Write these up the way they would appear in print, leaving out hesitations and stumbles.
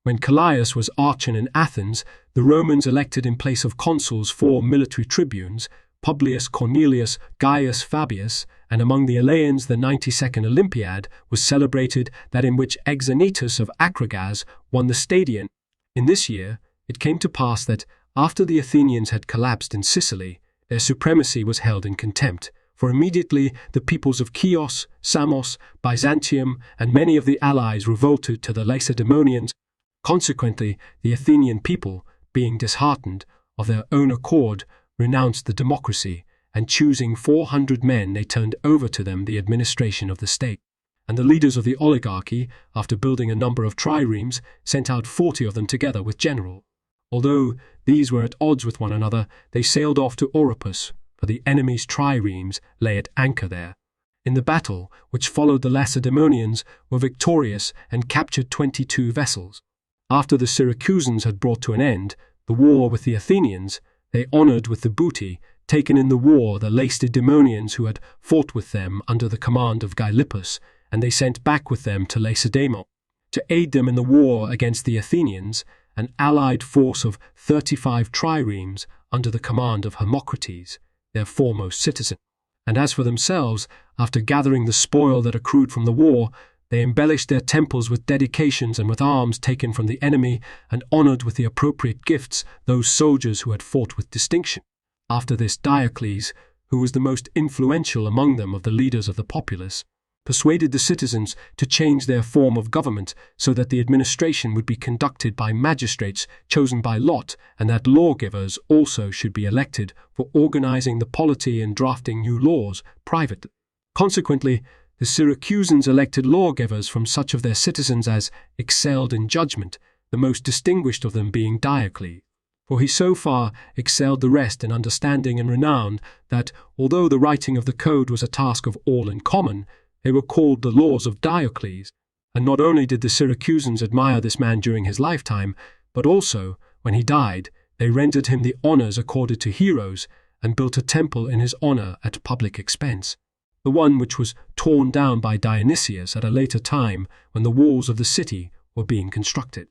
When Callias was archon in Athens, the Romans elected in place of consuls 4 military tribunes, Publius Cornelius, Gaius Fabius, and among the Eleans the 92nd Olympiad was celebrated, that in which Exanitus of Acragas won the Stadion. In this year, it came to pass that, after the Athenians had collapsed in Sicily, their supremacy was held in contempt, for immediately the peoples of Chios, Samos, Byzantium, and many of the allies revolted to the Lacedaemonians. Consequently, the Athenian people, being disheartened, of their own accord, renounced the democracy, and choosing 400 men they turned over to them the administration of the state. And the leaders of the oligarchy, after building a number of triremes, sent out 40 of them together with general. Although these were at odds with one another, they sailed off to Oropus, for the enemy's triremes lay at anchor there. In the battle, which followed, the Lacedaemonians were victorious and captured 22 vessels. After the Syracusans had brought to an end the war with the Athenians, they honored with the booty taken in the war the Lacedaemonians who had fought with them under the command of Gylippus, and they sent back with them to Lacedaemon. To aid them in the war against the Athenians, an allied force of 35 triremes under the command of Hermocrates, their foremost citizen. And as for themselves, after gathering the spoil that accrued from the war, they embellished their temples with dedications and with arms taken from the enemy, and honored with the appropriate gifts those soldiers who had fought with distinction. After this, Diocles, who was the most influential among them of the leaders of the populace, persuaded the citizens to change their form of government so that the administration would be conducted by magistrates chosen by lot, and that lawgivers also should be elected for organizing the polity and drafting new laws privately. Consequently, the Syracusans elected lawgivers from such of their citizens as excelled in judgment, the most distinguished of them being Diocles. For he so far excelled the rest in understanding and renown that, although the writing of the code was a task of all in common, they were called the laws of Diocles. And not only did the Syracusans admire this man during his lifetime, but also, when he died, they rendered him the honors accorded to heroes, and built a temple in his honor at public expense, the one which was torn down by Dionysius at a later time when the walls of the city were being constructed.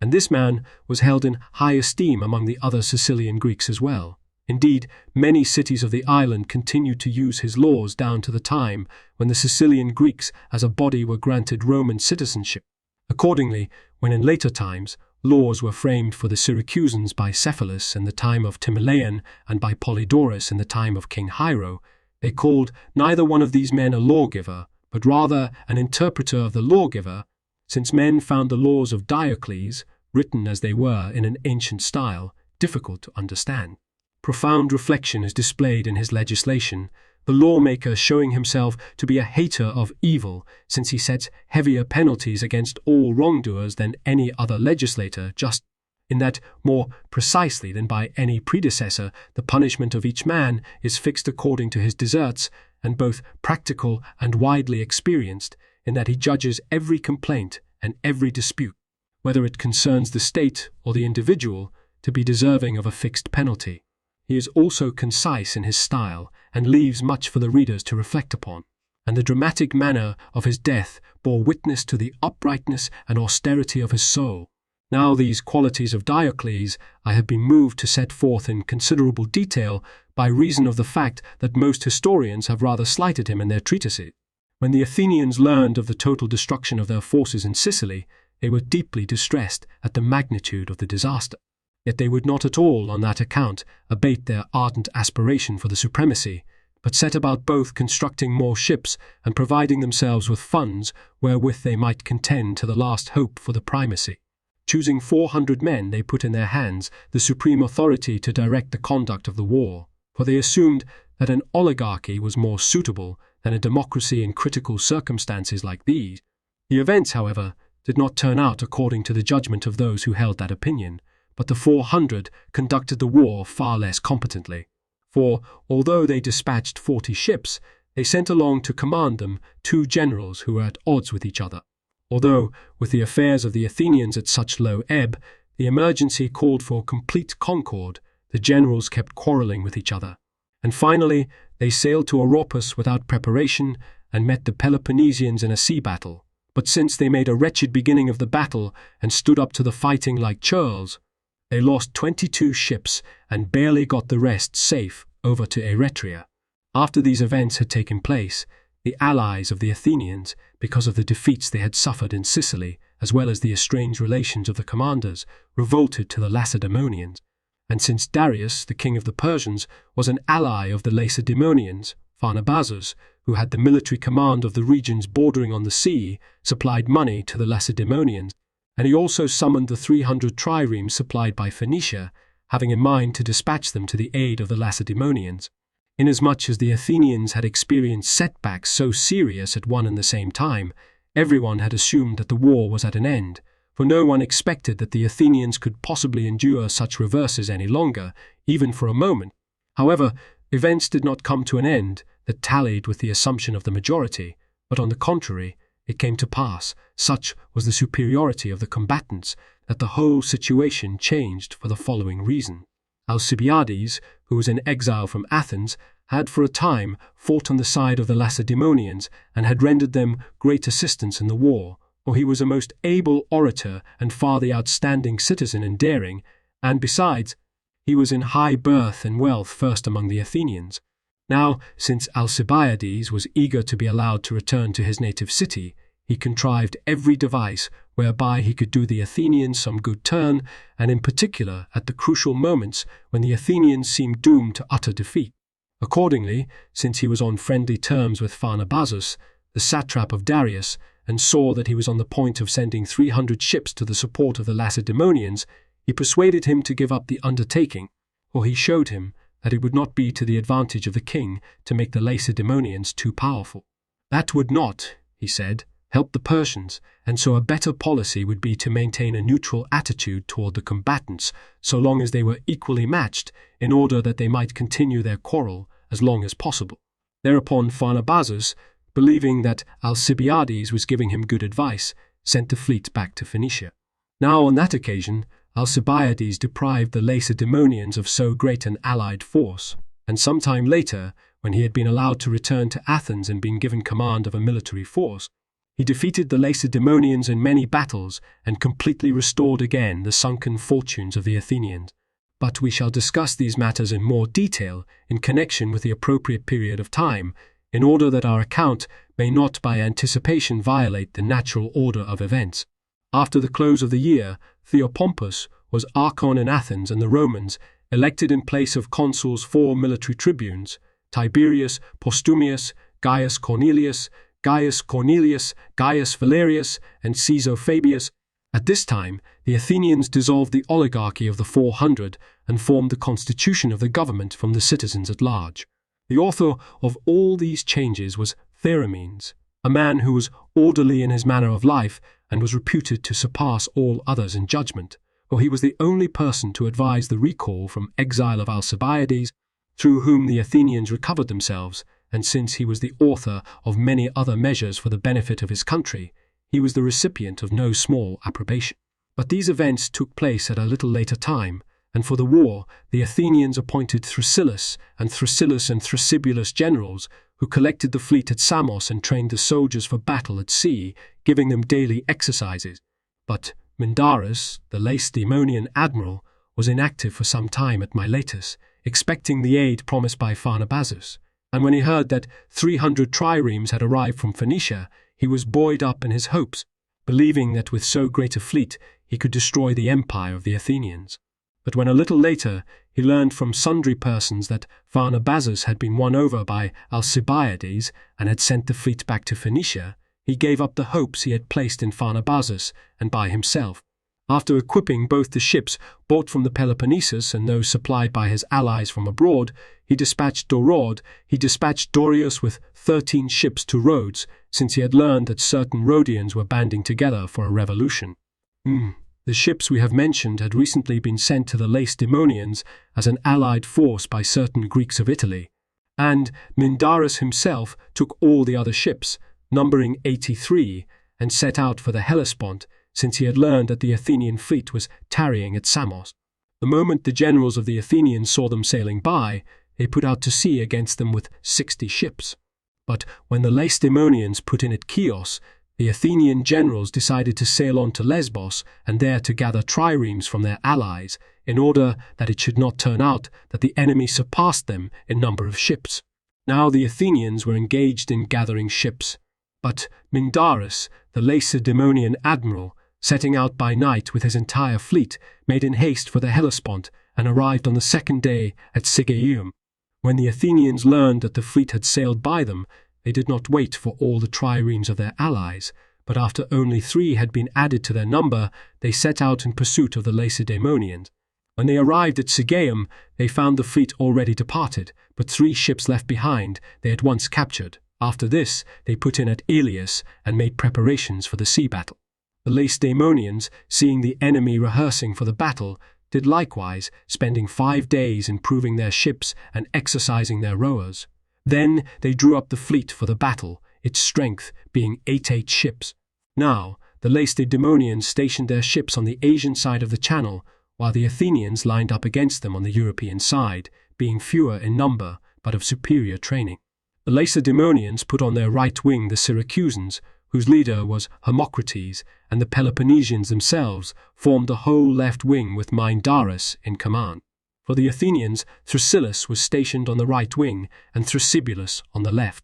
And this man was held in high esteem among the other Sicilian Greeks as well. Indeed, many cities of the island continued to use his laws down to the time when the Sicilian Greeks as a body were granted Roman citizenship. Accordingly, when in later times laws were framed for the Syracusans by Cephalus in the time of Timoleon and by Polydorus in the time of King Hiero, they called neither one of these men a lawgiver, but rather an interpreter of the lawgiver, since men found the laws of Diocles, written as they were in an ancient style, difficult to understand. Profound reflection is displayed in his legislation, the lawmaker showing himself to be a hater of evil, since he sets heavier penalties against all wrongdoers than any other legislator, just in that, more precisely than by any predecessor, the punishment of each man is fixed according to his deserts, and both practical and widely experienced, in that he judges every complaint and every dispute, whether it concerns the state or the individual, to be deserving of a fixed penalty. He is also concise in his style, and leaves much for the readers to reflect upon, and the dramatic manner of his death bore witness to the uprightness and austerity of his soul. Now these qualities of Diocles I have been moved to set forth in considerable detail by reason of the fact that most historians have rather slighted him in their treatises. When the Athenians learned of the total destruction of their forces in Sicily, they were deeply distressed at the magnitude of the disaster. Yet they would not at all on that account abate their ardent aspiration for the supremacy, but set about both constructing more ships and providing themselves with funds wherewith they might contend to the last hope for the primacy. Choosing 400 men, they put in their hands the supreme authority to direct the conduct of the war, for they assumed that an oligarchy was more suitable than a democracy in critical circumstances like these. The events, however, did not turn out according to the judgment of those who held that opinion, but the 400 conducted the war far less competently. For, although they dispatched 40 ships, they sent along to command them 2 generals who were at odds with each other. Although, with the affairs of the Athenians at such low ebb, the emergency called for complete concord, the generals kept quarrelling with each other. And finally, they sailed to Oropus without preparation and met the Peloponnesians in a sea battle, But since they made a wretched beginning of the battle and stood up to the fighting like churls, they lost 22 ships and barely got the rest safe over to Eretria. After these events had taken place, the allies of the Athenians, because of the defeats they had suffered in Sicily, as well as the estranged relations of the commanders, revolted to the Lacedaemonians. And since Darius, the king of the Persians, was an ally of the Lacedaemonians, Pharnabazus, who had the military command of the regions bordering on the sea, supplied money to the Lacedaemonians, and he also summoned the 300 triremes supplied by Phoenicia, having in mind to dispatch them to the aid of the Lacedaemonians. Inasmuch as the Athenians had experienced setbacks so serious at one and the same time, everyone had assumed that the war was at an end, for no one expected that the Athenians could possibly endure such reverses any longer, even for a moment. However, events did not come to an end that tallied with the assumption of the majority, but on the contrary, it came to pass, such was the superiority of the combatants, that the whole situation changed for the following reason. Alcibiades, who was in exile from Athens, had for a time fought on the side of the Lacedaemonians and had rendered them great assistance in the war, for he was a most able orator and far the outstanding citizen in daring, and besides, he was in high birth and wealth first among the Athenians. Now, since Alcibiades was eager to be allowed to return to his native city, he contrived every device whereby he could do the Athenians some good turn, and in particular at the crucial moments when the Athenians seemed doomed to utter defeat. Accordingly, since he was on friendly terms with Pharnabazus, the satrap of Darius, and saw that he was on the point of sending 300 ships to the support of the Lacedaemonians, he persuaded him to give up the undertaking, for he showed him that it would not be to the advantage of the king to make the Lacedaemonians too powerful. That would not, he said, help the Persians, and so a better policy would be to maintain a neutral attitude toward the combatants so long as they were equally matched, in order that they might continue their quarrel as long as possible. Thereupon Pharnabazus, believing that Alcibiades was giving him good advice, sent the fleet back to Phoenicia. Now on that occasion, Alcibiades deprived the Lacedaemonians of so great an allied force, and some time later, when he had been allowed to return to Athens and been given command of a military force, he defeated the Lacedaemonians in many battles and completely restored again the sunken fortunes of the Athenians. But we shall discuss these matters in more detail in connection with the appropriate period of time, in order that our account may not by anticipation violate the natural order of events. After the close of the year, Theopompus was archon in Athens, and the Romans elected in place of consuls 4 military tribunes, Tiberius Postumius, Gaius Cornelius, Gaius Valerius, and Caesar Fabius. At this time, the Athenians dissolved the oligarchy of the 400 and formed the constitution of the government from the citizens at large. The author of all these changes was Thayer, a man who was orderly in his manner of life and was reputed to surpass all others in judgment, for he was the only person to advise the recall from exile of Alcibiades, through whom the Athenians recovered themselves, and since he was the author of many other measures for the benefit of his country, he was the recipient of no small approbation. But these events took place at a little later time, and for the war the Athenians appointed Thrasyllus and Thrasybulus generals, who collected the fleet at Samos and trained the soldiers for battle at sea, giving them daily exercises. But Mindarus, the Lacedaemonian admiral, was inactive for some time at Miletus, expecting the aid promised by Pharnabazus, and when he heard that 300 triremes had arrived from Phoenicia, he was buoyed up in his hopes, believing that with so great a fleet he could destroy the empire of the Athenians. But when a little later he learned from sundry persons that Pharnabazus had been won over by Alcibiades and had sent the fleet back to Phoenicia, he gave up the hopes he had placed in Pharnabazus and by himself. After equipping both the ships bought from the Peloponnesus and those supplied by his allies from abroad, he dispatched Dorius with 13 ships to Rhodes, since he had learned that certain Rhodians were banding together for a revolution. The ships we have mentioned had recently been sent to the Lacedaemonians as an allied force by certain Greeks of Italy, and Mindarus himself took all the other ships, numbering 83, and set out for the Hellespont, since he had learned that the Athenian fleet was tarrying at Samos. The moment the generals of the Athenians saw them sailing by, they put out to sea against them with 60 ships. But when the Lacedaemonians put in at Chios, The Athenian generals decided to sail on to Lesbos and there to gather triremes from their allies, in order that it should not turn out that the enemy surpassed them in number of ships. Now the Athenians were engaged in gathering ships, but Mindarus, the Lacedaemonian admiral, setting out by night with his entire fleet, made in haste for the Hellespont and arrived on the second day at Sigeum. When the Athenians learned that the fleet had sailed by them, they did not wait for all the triremes of their allies, but after only 3 had been added to their number, they set out in pursuit of the Lacedaemonians. When they arrived at Sigeum, they found the fleet already departed, but 3 ships left behind they at once captured. After this, they put in at Elias and made preparations for the sea battle. The Lacedaemonians, seeing the enemy rehearsing for the battle, did likewise, spending 5 days improving their ships and exercising their rowers. Then they drew up the fleet for the battle, its strength being 88 ships. Now, the Lacedaemonians stationed their ships on the Asian side of the channel, while the Athenians lined up against them on the European side, being fewer in number, but of superior training. The Lacedaemonians put on their right wing the Syracusans, whose leader was Hermocrates, and the Peloponnesians themselves formed the whole left wing with Mindarus in command. For the Athenians, Thrasyllus was stationed on the right wing and Thrasybulus on the left.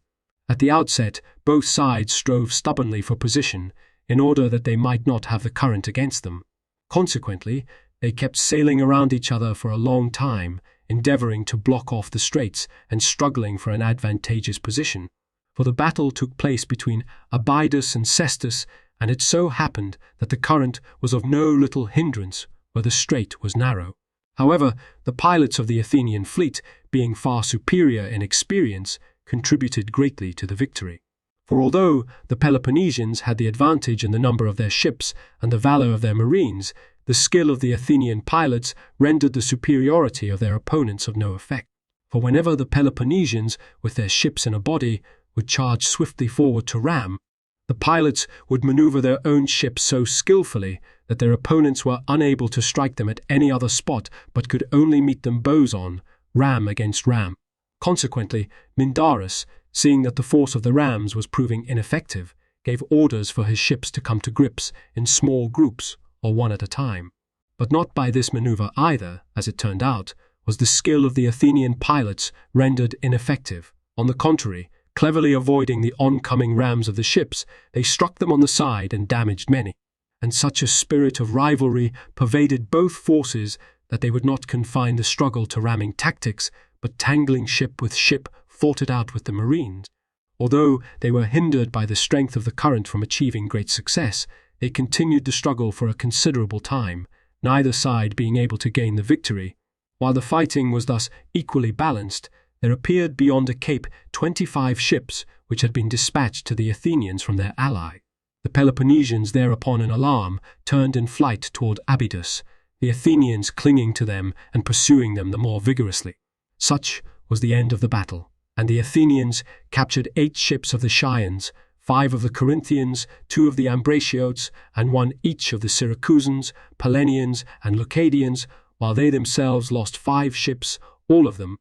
At the outset, both sides strove stubbornly for position, in order that they might not have the current against them. Consequently, they kept sailing around each other for a long time, endeavoring to block off the straits and struggling for an advantageous position. For the battle took place between Abydos and Sestus, and it so happened that the current was of no little hindrance where the strait was narrow. However, the pilots of the Athenian fleet, being far superior in experience, contributed greatly to the victory. For although the Peloponnesians had the advantage in the number of their ships and the valor of their marines, the skill of the Athenian pilots rendered the superiority of their opponents of no effect. For whenever the Peloponnesians, with their ships in a body, would charge swiftly forward to ram, the pilots would maneuver their own ships so skillfully that their opponents were unable to strike them at any other spot, but could only meet them bows on, ram against ram. Consequently, Mindarus, seeing that the force of the rams was proving ineffective, gave orders for his ships to come to grips in small groups or one at a time. But not by this maneuver either, as it turned out, was the skill of the Athenian pilots rendered ineffective. On the contrary, cleverly avoiding the oncoming rams of the ships, they struck them on the side and damaged many. And such a spirit of rivalry pervaded both forces that they would not confine the struggle to ramming tactics, but tangling ship with ship fought it out with the marines. Although they were hindered by the strength of the current from achieving great success, they continued the struggle for a considerable time, neither side being able to gain the victory. While the fighting was thus equally balanced, there appeared beyond a cape 25 ships which had been dispatched to the Athenians from their ally. The Peloponnesians thereupon in alarm turned in flight toward Abydos, the Athenians clinging to them and pursuing them the more vigorously. Such was the end of the battle, and the Athenians captured 8 ships of the Chians, 5 of the Corinthians, 2 of the Ambraciotes, and 1 each of the Syracusans, Pellenians, and Leucadians, while they themselves lost 5 ships, all of them,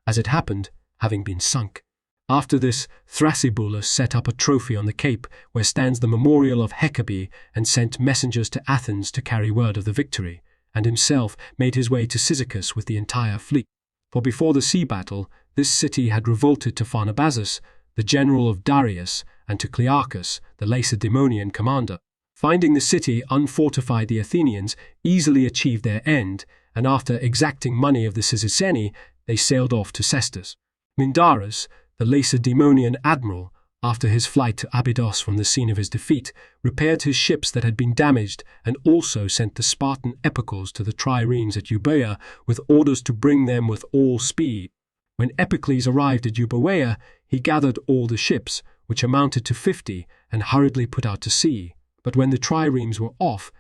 as it happened, having been sunk. After this, Thrasybulus set up a trophy on the cape where stands the memorial of Hecabe and sent messengers to Athens to carry word of the victory, and himself made his way to Cyzicus with the entire fleet. For before the sea battle, this city had revolted to Pharnabazus, the general of Darius, and to Clearchus, the Lacedaemonian commander. Finding the city unfortified, the Athenians easily achieved their end, and after exacting money of the Cyziceni, they sailed off to Sestus. Mindarus, the Lacedaemonian admiral, after his flight to Abydos from the scene of his defeat, repaired his ships that had been damaged and also sent the Spartan epicles to the triremes at Euboea with orders to bring them with all speed. When Epicles arrived at Euboea, he gathered all the ships, which amounted to 50, and hurriedly put out to sea. But when the triremes were off,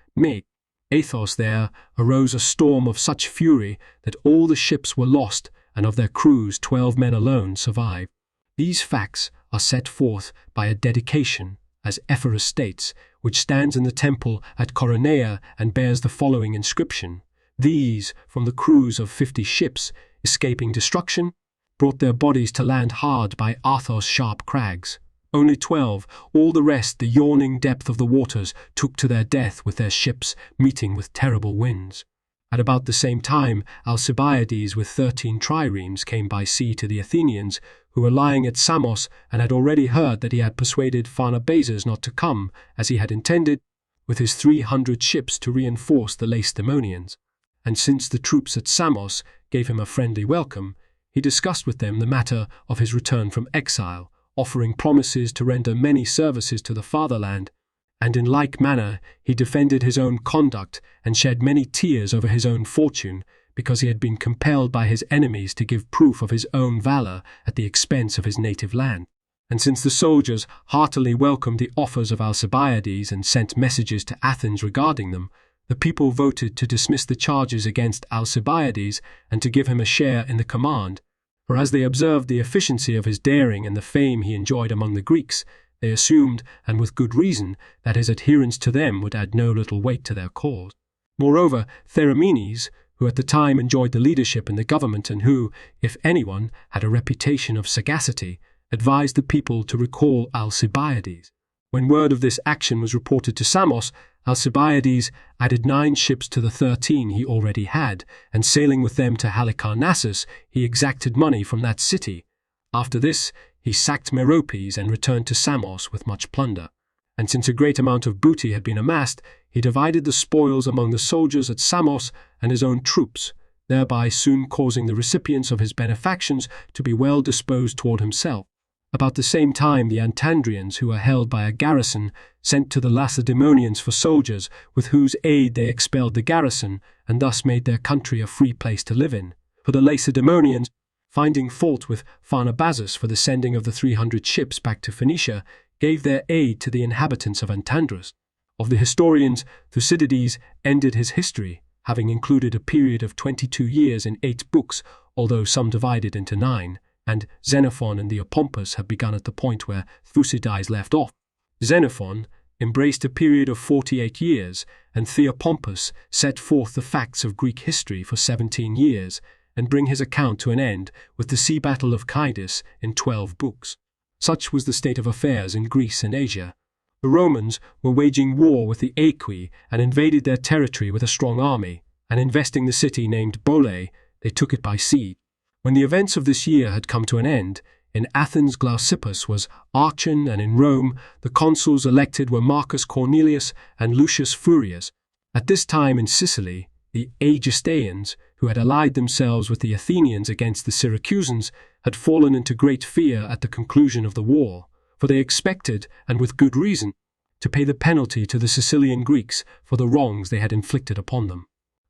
Athos there arose a storm of such fury that all the ships were lost, and of their crews 12 men alone survived. These facts are set forth by a dedication, as Ephorus states, which stands in the temple at Coronea and bears the following inscription: "These, from the crews of 50 ships, escaping destruction, brought their bodies to land hard by Athos' sharp crags. Only 12, all the rest, the yawning depth of the waters, took to their death with their ships, meeting with terrible winds. At about the same time, Alcibiades with 13 triremes came by sea to the Athenians, who were lying at Samos, and had already heard that he had persuaded Pharnabazus not to come, as he had intended, with his 300 ships to reinforce the Lacedaemonians. And since the troops at Samos gave him a friendly welcome, he discussed with them the matter of his return from exile, offering promises to render many services to the fatherland, and in like manner he defended his own conduct and shed many tears over his own fortune, because he had been compelled by his enemies to give proof of his own valor at the expense of his native land. And since the soldiers heartily welcomed the offers of Alcibiades and sent messages to Athens regarding them, the people voted to dismiss the charges against Alcibiades and to give him a share in the command, for as they observed the efficiency of his daring and the fame he enjoyed among the Greeks, they assumed, and with good reason, that his adherence to them would add no little weight to their cause. Moreover, Theramenes, who at the time enjoyed the leadership in the government and who, if anyone, had a reputation of sagacity, advised the people to recall Alcibiades. When word of this action was reported to Samos, Alcibiades added 9 ships to the 13 he already had, and sailing with them to Halicarnassus, he exacted money from that city. After this, he sacked Meropes and returned to Samos with much plunder. And since a great amount of booty had been amassed, he divided the spoils among the soldiers at Samos and his own troops, thereby soon causing the recipients of his benefactions to be well disposed toward himself. About the same time, the Antandrians, who were held by a garrison, sent to the Lacedaemonians for soldiers, with whose aid they expelled the garrison, and thus made their country a free place to live in. For the Lacedaemonians, finding fault with Pharnabazus for the sending of the 300 ships back to Phoenicia, gave their aid to the inhabitants of Antandrus. Of the historians, Thucydides ended his history, having included a period of 22 years in 8 books, although some divided into 9, and Xenophon and the Opompus have begun at the point where Thucydides left off. Xenophon embraced a period of 48 years, and Theopompus set forth the facts of Greek history for 17 years, and bring his account to an end with the sea battle of Cnidus in 12 books. Such was the state of affairs in Greece and Asia. The Romans were waging war with the Aequi and invaded their territory with a strong army, and investing the city named Bole, they took it by siege. When the events of this year had come to an end, in Athens Glaucippus was archon, and in Rome the consuls elected were Marcus Cornelius and Lucius Furius. At this time in Sicily, the Aegistaeans, who had allied themselves with the Athenians against the Syracusans, had fallen into great fear at the conclusion of the war, for they expected, and with good reason, to pay the penalty to the Sicilian Greeks for the wrongs they had inflicted upon them.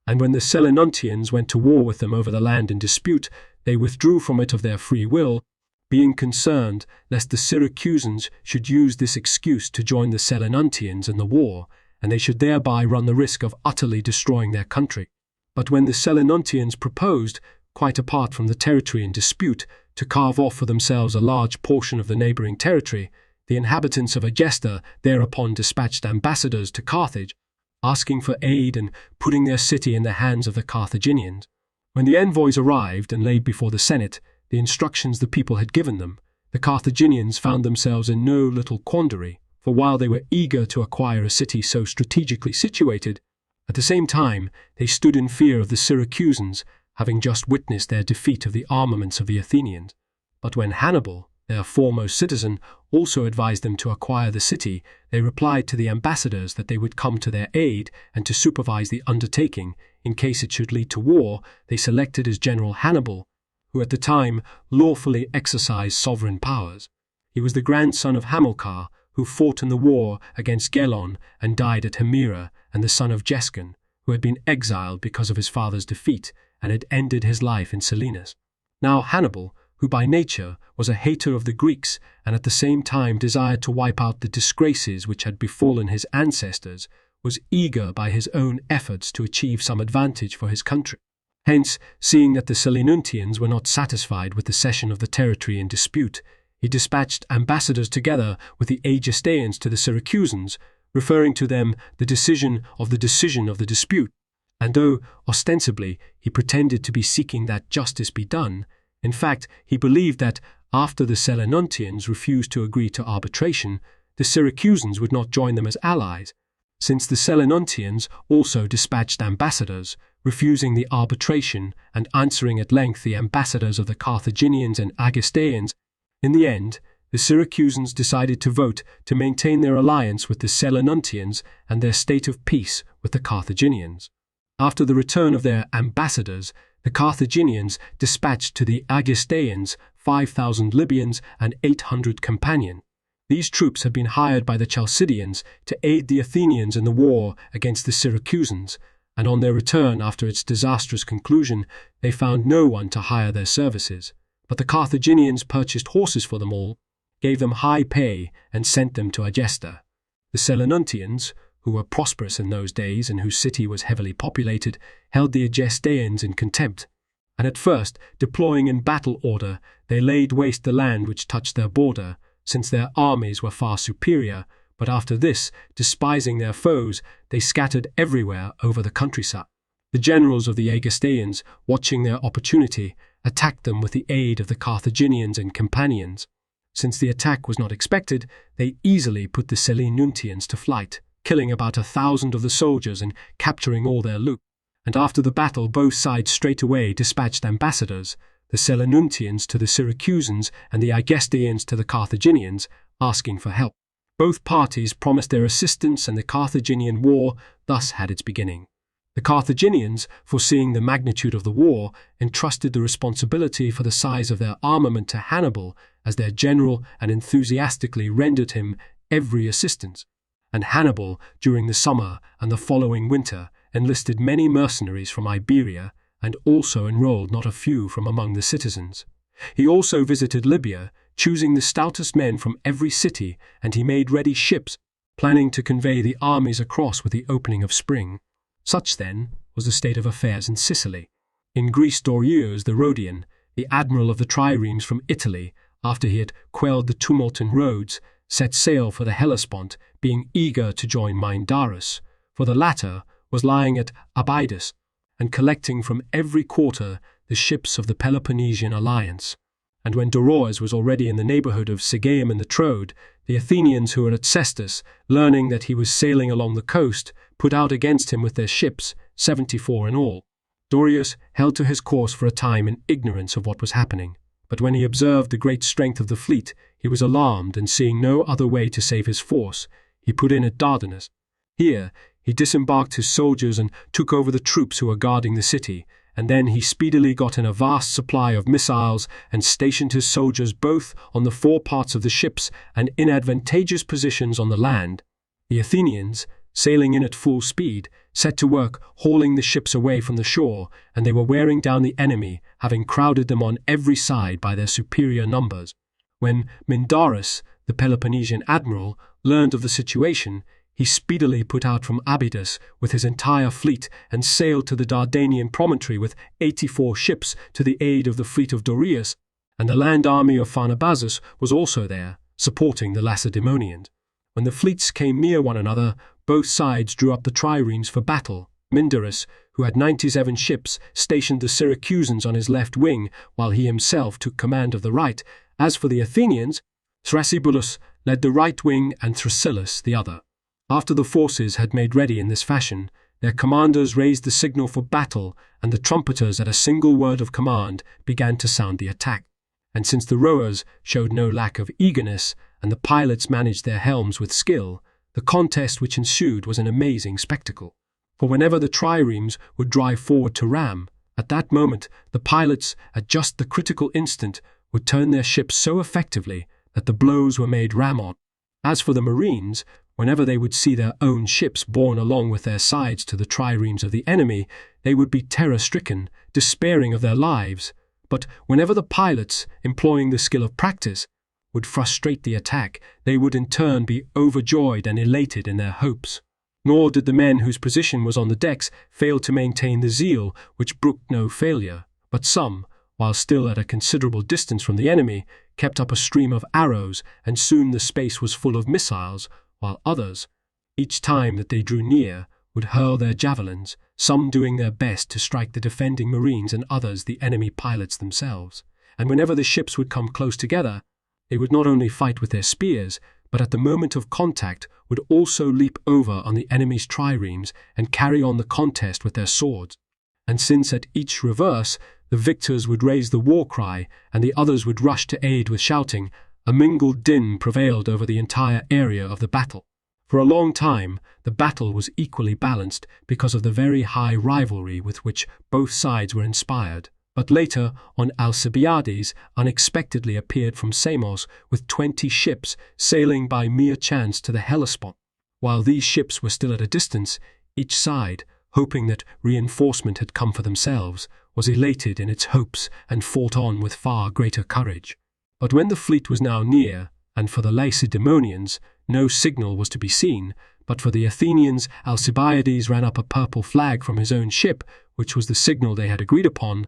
And when the Selinuntians went to war with them over the land in dispute, they withdrew from it of their free will, being concerned lest the Syracusans should use this excuse to join the Selinuntians in the war, and they should thereby run the risk of utterly destroying their country. But when the Selinuntians proposed, quite apart from the territory in dispute, to carve off for themselves a large portion of the neighboring territory, the inhabitants of Egesta thereupon dispatched ambassadors to Carthage, asking for aid and putting their city in the hands of the Carthaginians. When the envoys arrived and laid before the Senate the instructions the people had given them, the Carthaginians found themselves in no little quandary, for while they were eager to acquire a city so strategically situated, at the same time they stood in fear of the Syracusans, having just witnessed their defeat of the armaments of the Athenians. But when Hannibal, their foremost citizen, also advised them to acquire the city, they replied to the ambassadors that they would come to their aid and to supervise the undertaking. In case it should lead to war, they selected as general Hannibal, who at the time lawfully exercised sovereign powers. He was the grandson of Hamilcar, who fought in the war against Gelon and died at Himera, and the son of Jescon, who had been exiled because of his father's defeat and had ended his life in Selinus. Now Hannibal, who by nature was a hater of the Greeks and at the same time desired to wipe out the disgraces which had befallen his ancestors, was eager by his own efforts to achieve some advantage for his country. Hence, seeing that the Selinuntians were not satisfied with the cession of the territory in dispute, he dispatched ambassadors together with the Aegistaeans to the Syracusans, referring to them the decision of the dispute, and though, ostensibly, he pretended to be seeking that justice be done, In fact, he believed that, after the Selinuntines refused to agree to arbitration, the Syracusans would not join them as allies, since the Selinuntines also dispatched ambassadors, refusing the arbitration and answering at length the ambassadors of the Carthaginians and Agasteans. In the end, the Syracusans decided to vote to maintain their alliance with the Selinuntines and their state of peace with the Carthaginians. After the return of their ambassadors, the Carthaginians dispatched to the Agasteans 5,000 Libyans and 800 companions. These troops had been hired by the Chalcidians to aid the Athenians in the war against the Syracusans, and on their return after its disastrous conclusion, they found no one to hire their services. But the Carthaginians purchased horses for them all, gave them high pay, and sent them to Egesta. The Selinuntines, who were prosperous in those days and whose city was heavily populated, held the Egestaeans in contempt, and at first, deploying in battle order, they laid waste the land which touched their border, since their armies were far superior, but after this, despising their foes, they scattered everywhere over the countryside. The generals of the Agasteans, watching their opportunity, attacked them with the aid of the Carthaginians and companions. Since the attack was not expected, they easily put the Selinuntines to flight, killing about 1,000 of the soldiers and capturing all their loot. And after the battle, both sides straightway dispatched ambassadors, the Selinuntines to the Syracusans and the Agasteans to the Carthaginians, asking for help. Both parties promised their assistance, and the Carthaginian war thus had its beginning. The Carthaginians, foreseeing the magnitude of the war, entrusted the responsibility for the size of their armament to Hannibal as their general and enthusiastically rendered him every assistance. And Hannibal, during the summer and the following winter, enlisted many mercenaries from Iberia and also enrolled not a few from among the citizens. He also visited Libya, choosing the stoutest men from every city, and he made ready ships, planning to convey the armies across with the opening of spring. Such, then, was the state of affairs in Sicily. In Greece, Diodorus the Rhodian, the admiral of the triremes from Italy, after he had quelled the tumult in Rhodes, set sail for the Hellespont, being eager to join Mindarus, for the latter was lying at Abydos, and collecting from every quarter the ships of the Peloponnesian alliance. And when Diodorus was already in the neighborhood of Sigeum and the Troad, the Athenians who were at Cestus, learning that he was sailing along the coast, put out against him with their ships, 74 in all. Diodorus held to his course for a time in ignorance of what was happening, but when he observed the great strength of the fleet, he was alarmed, and seeing no other way to save his force, he put in at Dardanus. Here he disembarked his soldiers and took over the troops who were guarding the city, and then he speedily got in a vast supply of missiles and stationed his soldiers both on the foreparts of the ships and in advantageous positions on the land. The Athenians, sailing in at full speed, set to work hauling the ships away from the shore, and they were wearing down the enemy, having crowded them on every side by their superior numbers. When Mindarus, the Peloponnesian admiral, learned of the situation, he speedily put out from Abydos with his entire fleet and sailed to the Dardanian promontory with 84 ships to the aid of the fleet of Dorius, and the land army of Pharnabazus was also there, supporting the Lacedaemonians. When the fleets came near one another, both sides drew up the triremes for battle. Mindarus, who had 97 ships, stationed the Syracusans on his left wing, while he himself took command of the right. As for the Athenians, Thrasybulus led the right wing and Thrasyllus the other. After the forces had made ready in this fashion, their commanders raised the signal for battle, and the trumpeters at a single word of command began to sound the attack. And since the rowers showed no lack of eagerness, and the pilots managed their helms with skill, the contest which ensued was an amazing spectacle. For whenever the triremes would drive forward to ram, at that moment the pilots, at just the critical instant, would turn their ships so effectively that the blows were made ram on. As for the marines, whenever they would see their own ships borne along with their sides to the triremes of the enemy, they would be terror-stricken, despairing of their lives. But whenever the pilots, employing the skill of practice, would frustrate the attack, they would in turn be overjoyed and elated in their hopes. Nor did the men whose position was on the decks fail to maintain the zeal which brooked no failure, but some, while still at a considerable distance from the enemy, kept up a stream of arrows, and soon the space was full of missiles, while others, each time that they drew near, would hurl their javelins, some doing their best to strike the defending marines and others the enemy pilots themselves. and whenever the ships would come close together, they would not only fight with their spears, but at the moment of contact would also leap over on the enemy's triremes and carry on the contest with their swords. And since at each reverse the victors would raise the war cry and the others would rush to aid with shouting, a mingled din prevailed over the entire area of the battle. For a long time, the battle was equally balanced because of the very high rivalry with which both sides were inspired. But later, on Alcibiades unexpectedly appeared from Samos with 20 ships sailing by mere chance to the Hellespont. While these ships were still at a distance, each side, hoping that reinforcement had come for themselves, was elated in its hopes and fought on with far greater courage. But when the fleet was now near, and for the Lacedaemonians, no signal was to be seen, but for the Athenians Alcibiades ran up a purple flag from his own ship, which was the signal they had agreed upon.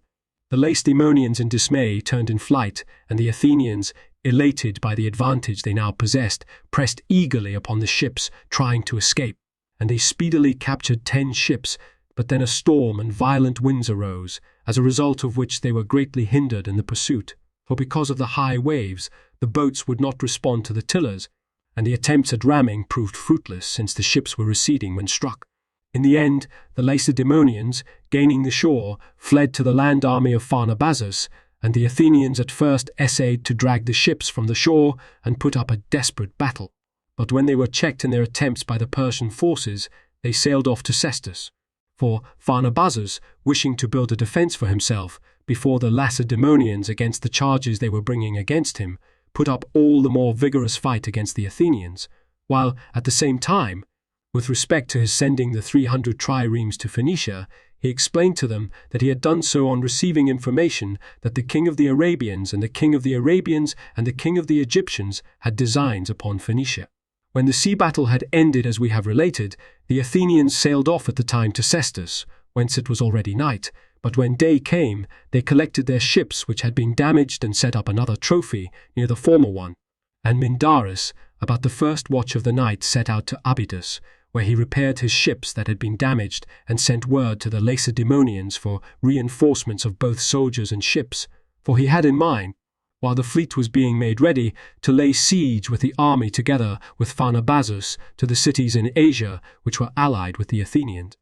The Lacedaemonians in dismay turned in flight, and the Athenians, elated by the advantage they now possessed, pressed eagerly upon the ships, trying to escape. And they speedily captured 10 ships, but then a storm and violent winds arose, as a result of which they were greatly hindered in the pursuit. For because of the high waves, the boats would not respond to the tillers, and the attempts at ramming proved fruitless since the ships were receding when struck. In the end, the Lacedaemonians, gaining the shore, fled to the land army of Pharnabazus, and the Athenians at first essayed to drag the ships from the shore and put up a desperate battle. But when they were checked in their attempts by the Persian forces, they sailed off to Sestus. For Pharnabazus, wishing to build a defense for himself before the Lacedaemonians against the charges they were bringing against him, put up all the more vigorous fight against the Athenians, while, at the same time, with respect to his sending the 300 triremes to Phoenicia, he explained to them that he had done so on receiving information that the king of the Arabians and the king of the Arabians and the king of the Egyptians had designs upon Phoenicia. When the sea battle had ended as we have related, the Athenians sailed off at the time to Sestus, whence it was already night, but when day came, they collected their ships which had been damaged and set up another trophy near the former one. And Mindarus, about the first watch of the night, set out to Abydos, where he repaired his ships that had been damaged and sent word to the Lacedaemonians for reinforcements of both soldiers and ships, for he had in mind, while the fleet was being made ready, to lay siege with the army together with Pharnabazus to the cities in Asia which were allied with the Athenians.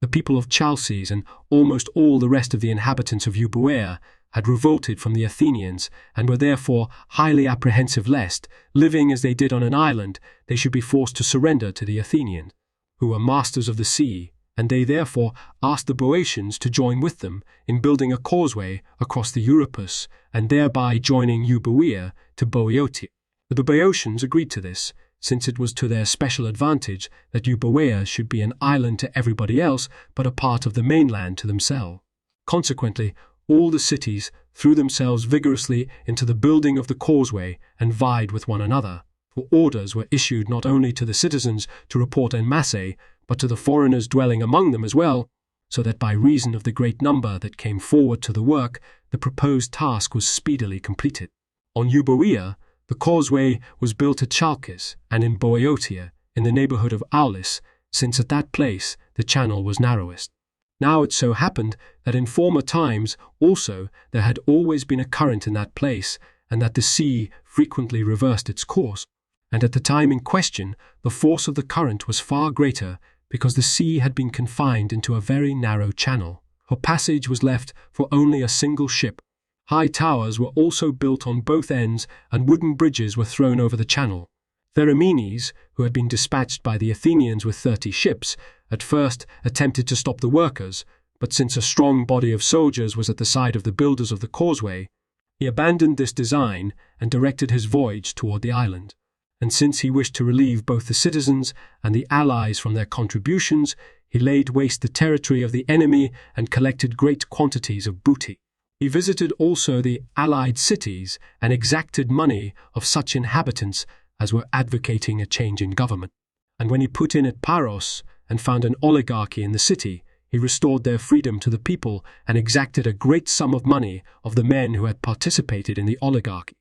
The people of Chalcis and almost all the rest of the inhabitants of Euboea had revolted from the Athenians and were therefore highly apprehensive lest, living as they did on an island, they should be forced to surrender to the Athenians, who were masters of the sea, and they therefore asked the Boeotians to join with them in building a causeway across the Euripus and thereby joining Euboea to Boeotia. The Boeotians agreed to this, since it was to their special advantage that Euboea should be an island to everybody else but a part of the mainland to themselves. Consequently, all the cities threw themselves vigorously into the building of the causeway and vied with one another, for orders were issued not only to the citizens to report en masse, but to the foreigners dwelling among them as well, so that by reason of the great number that came forward to the work, the proposed task was speedily completed. On Euboea, the causeway was built at Chalcis and in Boeotia, in the neighborhood of Aulis, since at that place the channel was narrowest. Now it so happened that in former times also there had always been a current in that place, and that the sea frequently reversed its course. And at the time in question, the force of the current was far greater, because the sea had been confined into a very narrow channel, for passage was left for only a single ship. High towers were also built on both ends, and wooden bridges were thrown over the channel. Theramenes, who had been dispatched by the Athenians with 30 ships, at first attempted to stop the workers, but since a strong body of soldiers was at the side of the builders of the causeway, he abandoned this design and directed his voyage toward the island. And since he wished to relieve both the citizens and the allies from their contributions, he laid waste the territory of the enemy and collected great quantities of booty. He visited also the allied cities and exacted money of such inhabitants as were advocating a change in government. And when he put in at Paros and found an oligarchy in the city, he restored their freedom to the people and exacted a great sum of money of the men who had participated in the oligarchy.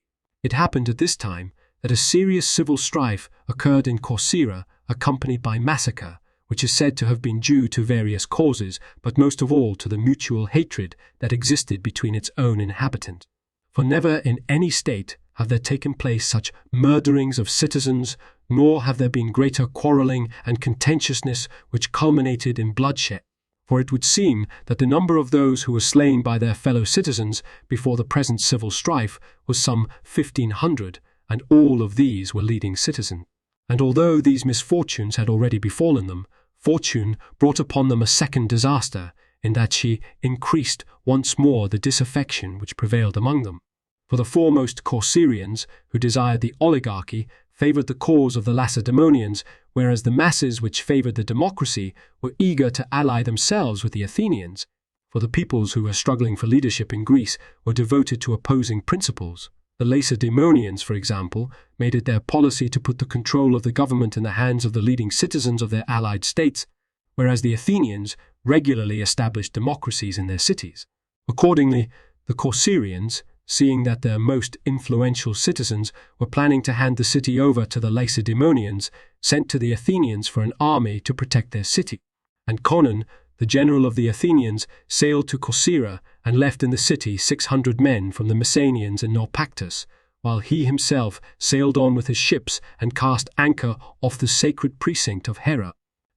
It happened at this time that a serious civil strife occurred in Corcyra, accompanied by massacre, which is said to have been due to various causes, but most of all to the mutual hatred that existed between its own inhabitants. For never in any state have there taken place such murderings of citizens, nor have there been greater quarrelling and contentiousness which culminated in bloodshed. For it would seem that the number of those who were slain by their fellow citizens before the present civil strife was some 1,500, and all of these were leading citizens. And although these misfortunes had already befallen them, fortune brought upon them a second disaster, in that she increased once more the disaffection which prevailed among them. For the foremost Corcyraeans, who desired the oligarchy, favoured the cause of the Lacedaemonians, whereas the masses which favoured the democracy were eager to ally themselves with the Athenians. For the peoples who were struggling for leadership in Greece were devoted to opposing principles. The Lacedaemonians, for example, made it their policy to put the control of the government in the hands of the leading citizens of their allied states, whereas the Athenians regularly established democracies in their cities. Accordingly, the Corcyraeans, seeing that their most influential citizens were planning to hand the city over to the Lacedaemonians, sent to the Athenians for an army to protect their city. And Conon, the general of the Athenians, sailed to Corcyra and left in the city 600 men from the Messenians and Naupactus, while he himself sailed on with his ships and cast anchor off the sacred precinct of Hera.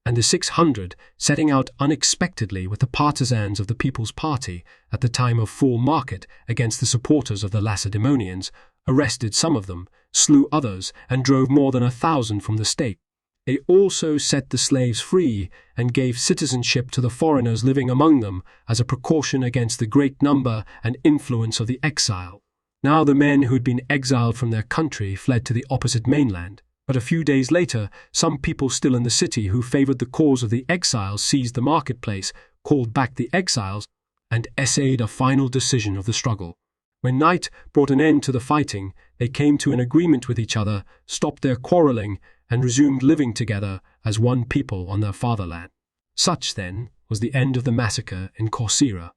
And the 600, setting out unexpectedly with the partisans of the People's Party at the time of full market against the supporters of the Lacedaemonians, arrested some of them, slew others, and drove more than 1,000 from the state. They also set the slaves free and gave citizenship to the foreigners living among them as a precaution against the great number and influence of the exile. Now the men who had been exiled from their country fled to the opposite mainland. But a few days later, some people still in the city who favoured the cause of the exiles seized the marketplace, called back the exiles, and essayed a final decision of the struggle. When night brought an end to the fighting, they came to an agreement with each other, stopped their quarrelling, and resumed living together as one people on their fatherland. Such, then, was the end of the massacre in Corcyra.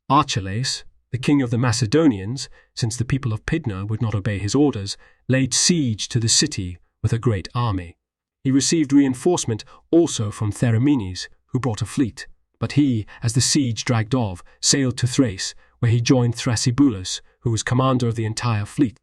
Archelaus, the king of the Macedonians, since the people of Pydna would not obey his orders, laid siege to the city with a great army. He received reinforcement also from Theramenes, who brought a fleet, but he, as the siege dragged off, sailed to Thrace, where he joined Thrasybulus, who was commander of the entire fleet.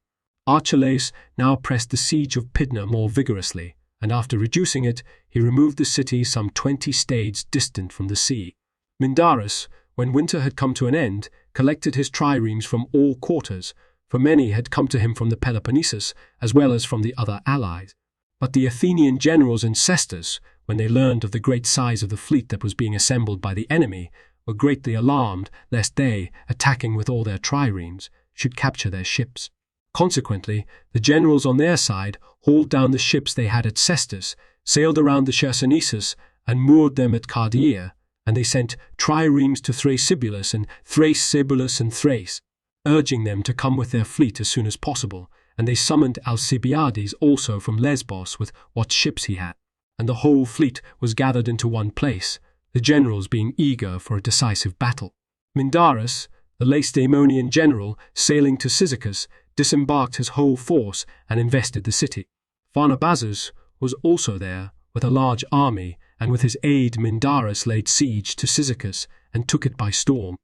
Archelaus now pressed the siege of Pydna more vigorously, and after reducing it, he removed the city some 20 stades distant from the sea. Mindarus, when winter had come to an end, collected his triremes from all quarters, for many had come to him from the Peloponnesus, as well as from the other allies. But the Athenian generals in Cestus, when they learned of the great size of the fleet that was being assembled by the enemy, were greatly alarmed lest they, attacking with all their triremes, should capture their ships. Consequently, the generals on their side hauled down the ships they had at Cestus, sailed around the Chersonesus, and moored them at Geer, and they sent triremes to Thrasybulus and Thrasybulus and Thrace, urging them to come with their fleet as soon as possible, and they summoned Alcibiades also from Lesbos with what ships he had, and the whole fleet was gathered into one place, the generals being eager for a decisive battle. Mindarus, the Lacedaemonian general, sailing to Cyzicus, disembarked his whole force and invested the city. Pharnabazus was also there with a large army, and with his aide Mindarus laid siege to Cyzicus and took it by storm.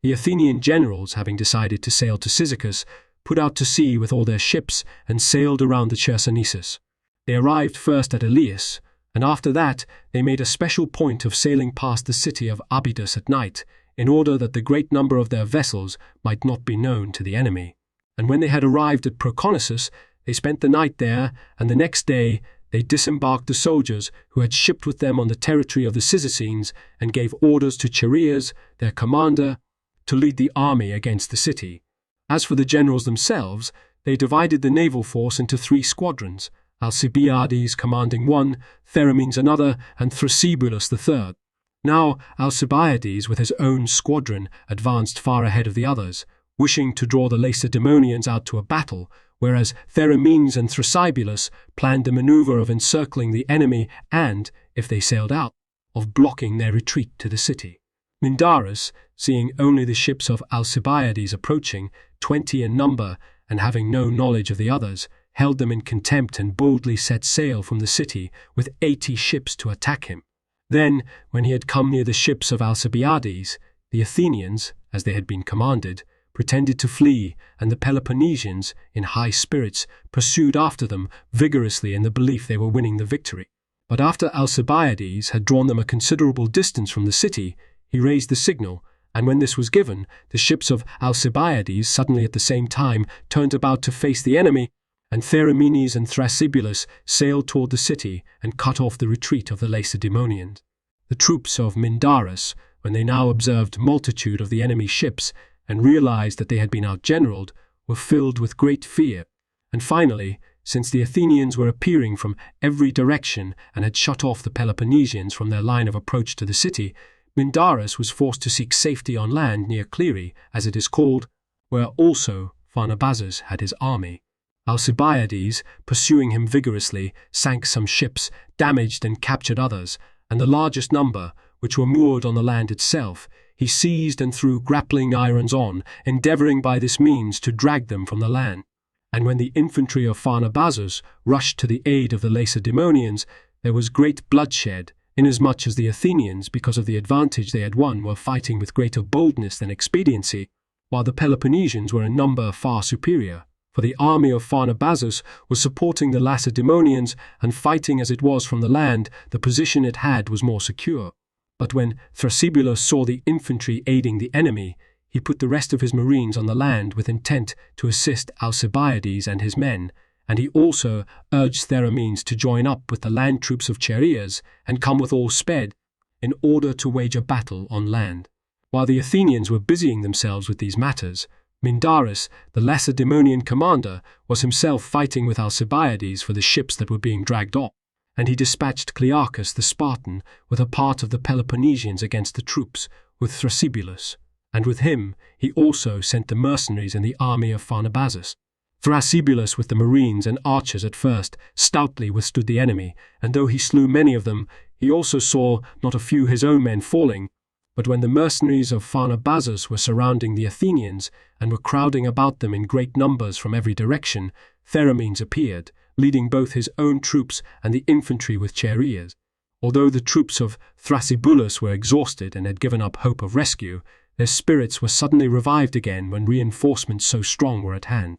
The Athenian generals, having decided to sail to Cyzicus, put out to sea with all their ships and sailed around the Chersonesus. They arrived first at Elias, and after that they made a special point of sailing past the city of Abydos at night, in order that the great number of their vessels might not be known to the enemy. And when they had arrived at Proconnesus, they spent the night there, and the next day they disembarked the soldiers who had shipped with them on the territory of the Cyzicenes, and gave orders to Chereas, their commander, to lead the army against the city. As for the generals themselves, they divided the naval force into 3 squadrons, Alcibiades commanding one, Theramenes another, and Thrasybulus the third. Now Alcibiades with his own squadron advanced far ahead of the others, wishing to draw the Lacedaemonians out to a battle, whereas Theramenes and Thrasybulus planned a maneuver of encircling the enemy and, if they sailed out, of blocking their retreat to the city. Mindarus, seeing only the ships of Alcibiades approaching, 20 in number, and having no knowledge of the others, held them in contempt and boldly set sail from the city with 80 ships to attack him. Then, when he had come near the ships of Alcibiades, the Athenians, as they had been commanded, pretended to flee, and the Peloponnesians, in high spirits, pursued after them vigorously in the belief they were winning the victory. But after Alcibiades had drawn them a considerable distance from the city, he raised the signal, and when this was given, the ships of Alcibiades suddenly at the same time turned about to face the enemy, and Theramenes and Thrasybulus sailed toward the city and cut off the retreat of the Lacedaemonians. The troops of Mindarus, when they now observed multitude of the enemy's ships and realized that they had been outgeneraled, were filled with great fear. And finally, since the Athenians were appearing from every direction and had shut off the Peloponnesians from their line of approach to the city, Mindarus was forced to seek safety on land near Clere, as it is called, where also Pharnabazus had his army. Alcibiades, pursuing him vigorously, sank some ships, damaged and captured others, and the largest number, which were moored on the land itself, he seized and threw grappling irons on, endeavoring by this means to drag them from the land. And when the infantry of Pharnabazus rushed to the aid of the Lacedaemonians, there was great bloodshed, inasmuch as the Athenians, because of the advantage they had won, were fighting with greater boldness than expediency, while the Peloponnesians were in number far superior. For the army of Pharnabazus was supporting the Lacedaemonians, and fighting as it was from the land, the position it had was more secure. But when Thrasybulus saw the infantry aiding the enemy, he put the rest of his marines on the land with intent to assist Alcibiades and his men, and he also urged Theramenes to join up with the land troops of Chereas and come with all speed, in order to wage a battle on land. While the Athenians were busying themselves with these matters, Mindarus, the Lacedaemonian commander, was himself fighting with Alcibiades for the ships that were being dragged off, and he dispatched Clearchus the Spartan with a part of the Peloponnesians against the troops, with Thrasybulus, and with him he also sent the mercenaries in the army of Pharnabazus. Thrasybulus with the marines and archers at first stoutly withstood the enemy, and though he slew many of them, he also saw not a few his own men falling. But when the mercenaries of Pharnabazus were surrounding the Athenians and were crowding about them in great numbers from every direction, Theramenes appeared, leading both his own troops and the infantry with Chereas. Although the troops of Thrasybulus were exhausted and had given up hope of rescue, their spirits were suddenly revived again when reinforcements so strong were at hand.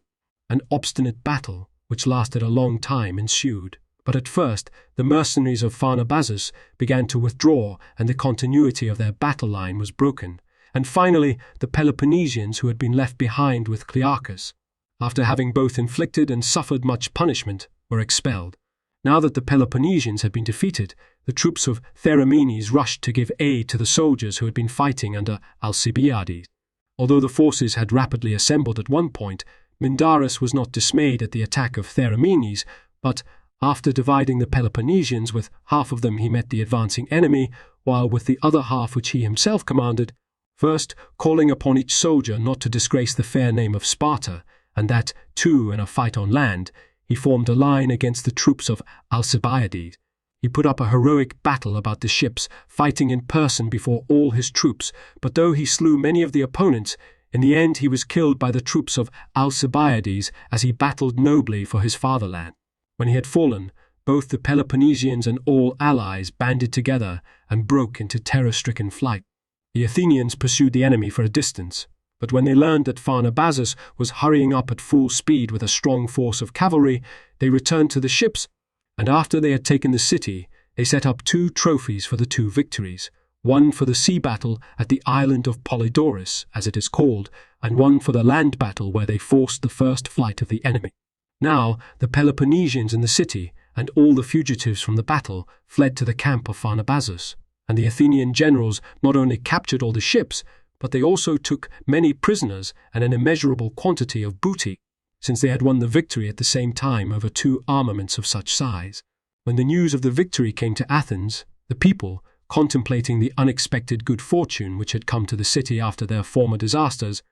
An obstinate battle, which lasted a long time, ensued. But at first, the mercenaries of Pharnabazus began to withdraw, and the continuity of their battle line was broken. And finally, the Peloponnesians, who had been left behind with Clearchus, after having both inflicted and suffered much punishment, were expelled. Now that the Peloponnesians had been defeated, the troops of Theramenes rushed to give aid to the soldiers who had been fighting under Alcibiades. Although the forces had rapidly assembled at one point, Mindarus was not dismayed at the attack of Theramenes, but after dividing the Peloponnesians, with half of them he met the advancing enemy, while with the other half which he himself commanded, first calling upon each soldier not to disgrace the fair name of Sparta, and that, too, in a fight on land, he formed a line against the troops of Alcibiades. He put up a heroic battle about the ships, fighting in person before all his troops, but though he slew many of the opponents, in the end he was killed by the troops of Alcibiades as he battled nobly for his fatherland. When he had fallen, both the Peloponnesians and all allies banded together and broke into terror-stricken flight. The Athenians pursued the enemy for a distance, but when they learned that Pharnabazus was hurrying up at full speed with a strong force of cavalry, they returned to the ships, and after they had taken the city, they set up 2 trophies for the 2 victories, one for the sea battle at the island of Polydorus, as it is called, and one for the land battle where they forced the first flight of the enemy. Now the Peloponnesians in the city, and all the fugitives from the battle, fled to the camp of Pharnabazus, and the Athenian generals not only captured all the ships, but they also took many prisoners and an immeasurable quantity of booty, since they had won the victory at the same time over 2 armaments of such size. When the news of the victory came to Athens, the people, contemplating the unexpected good fortune which had come to the city after their former disasters,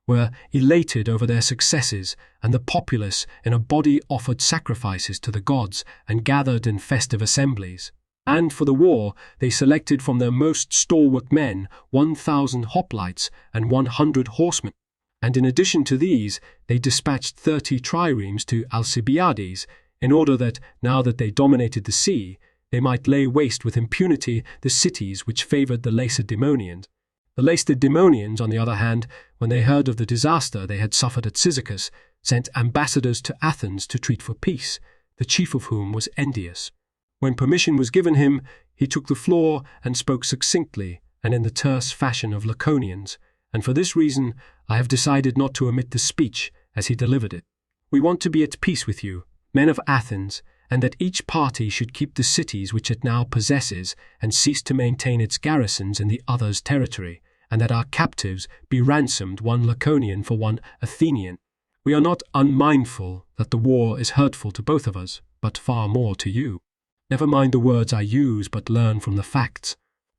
were elated over their successes, and the populace in a body offered sacrifices to the gods and gathered in festive assemblies. And for the war they selected from their most stalwart men 1,000 hoplites and 100 horsemen, and in addition to these they dispatched 30 triremes to Alcibiades, in order that, now that they dominated the sea, they might lay waste with impunity the cities which favoured the Lacedaemonians. The Lacedaemonians, on the other hand, when they heard of the disaster they had suffered at Cyzicus, sent ambassadors to Athens to treat for peace, the chief of whom was envious. When permission was given him, he took the floor and spoke succinctly and in the terse fashion of Laconians, and for this reason I have decided not to omit the speech as he delivered it. We want to be at peace with you, men of Athens, and that each party should keep the cities which it now possesses and cease to maintain its garrisons in the other's territory, and that our captives be ransomed, one Laconian for one Athenian. We are not unmindful that the war is hurtful to both of us, but far more to you. Never mind the words I use, but learn from the facts.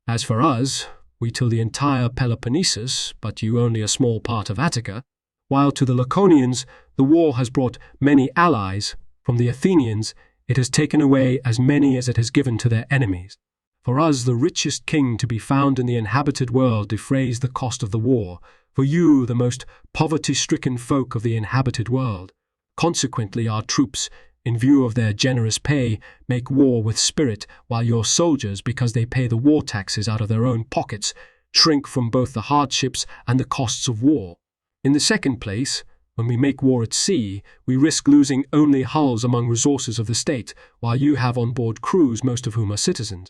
As for us, we till the entire Peloponnesus, but you only a small part of Attica, while to the Laconians the war has brought many allies, from the Athenians it has taken away as many as it has given to their enemies. For us the richest king to be found in the inhabited world defrays the cost of the war, for you the most poverty-stricken folk of the inhabited world. Consequently our troops, in view of their generous pay, make war with spirit, while your soldiers, because they pay the war taxes out of their own pockets, shrink from both the hardships and the costs of war. In the second place, when we make war at sea, we risk losing only hulls among resources of the state, while you have on board crews, most of whom are citizens.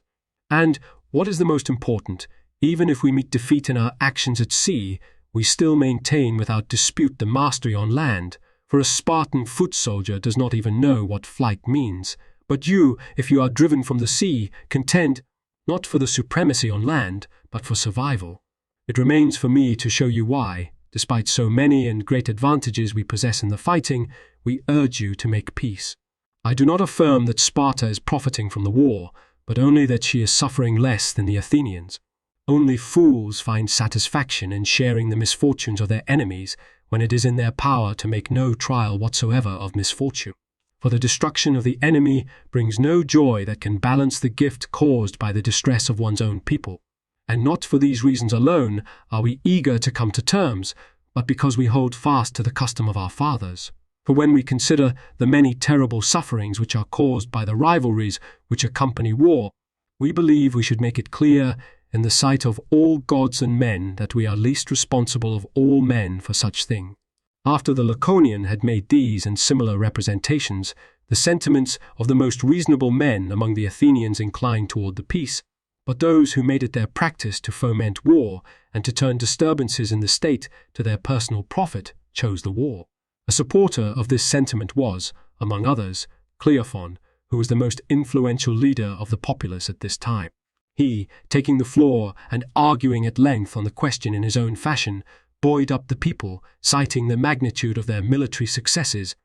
And, what is the most important, even if we meet defeat in our actions at sea, we still maintain without dispute the mastery on land, for a Spartan foot soldier does not even know what flight means. But you, if you are driven from the sea, contend not for the supremacy on land, but for survival. It remains for me to show you why, despite so many and great advantages we possess in the fighting, we urge you to make peace. I do not affirm that Sparta is profiting from the war, but only that she is suffering less than the Athenians. Only fools find satisfaction in sharing the misfortunes of their enemies when it is in their power to make no trial whatsoever of misfortune. For the destruction of the enemy brings no joy that can balance the gift caused by the distress of one's own people. And not for these reasons alone are we eager to come to terms, but because we hold fast to the custom of our fathers. For when we consider the many terrible sufferings which are caused by the rivalries which accompany war, we believe we should make it clear in the sight of all gods and men that we are least responsible of all men for such things. After the Laconian had made these and similar representations, the sentiments of the most reasonable men among the Athenians inclined toward the peace, but those who made it their practice to foment war and to turn disturbances in the state to their personal profit chose the war. A supporter of this sentiment was, among others, Cleophon, who was the most influential leader of the populace at this time. He, taking the floor and arguing at length on the question in his own fashion, buoyed up the people, citing the magnitude of their military successes,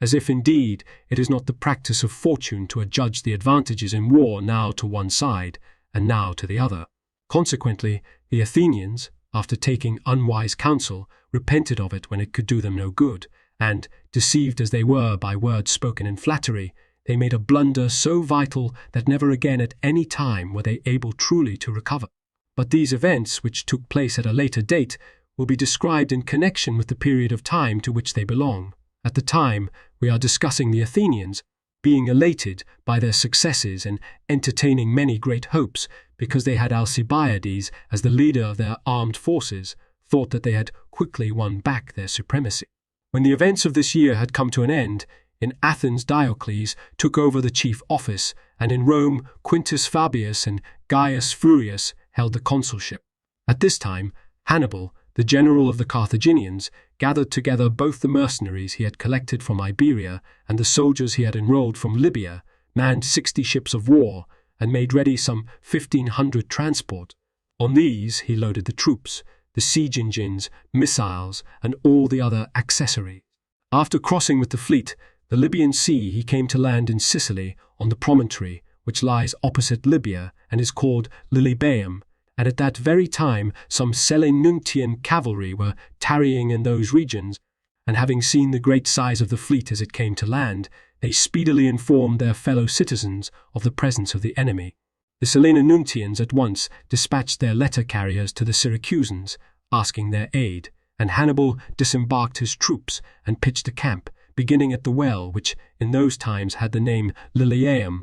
as if indeed it is not the practice of fortune to adjudge the advantages in war now to one side and now to the other. Consequently, the Athenians, after taking unwise counsel, repented of it when it could do them no good, and, deceived as they were by words spoken in flattery, they made a blunder so vital that never again at any time were they able truly to recover. But these events, which took place at a later date, will be described in connection with the period of time to which they belong. At the time, we are discussing the Athenians, being elated by their successes and entertaining many great hopes because they had Alcibiades as the leader of their armed forces, thought that they had quickly won back their supremacy. When the events of this year had come to an end, in Athens Diocles took over the chief office, and in Rome Quintus Fabius and Gaius Furius held the consulship. At this time, Hannibal, the general of the Carthaginians, gathered together both the mercenaries he had collected from Iberia and the soldiers he had enrolled from Libya, manned 60 ships of war, and made ready some 1,500 transport. On these he loaded the troops, the siege engines, missiles, and all the other accessories. After crossing with the fleet the Libyan Sea, he came to land in Sicily on the promontory which lies opposite Libya and is called Lilybaeum, and at that very time some Selenuntian cavalry were tarrying in those regions, and having seen the great size of the fleet as it came to land, they speedily informed their fellow citizens of the presence of the enemy. The Selenuntians at once dispatched their letter carriers to the Syracusans, asking their aid, and Hannibal disembarked his troops and pitched a camp, beginning at the well which in those times had the name Lilybaeum,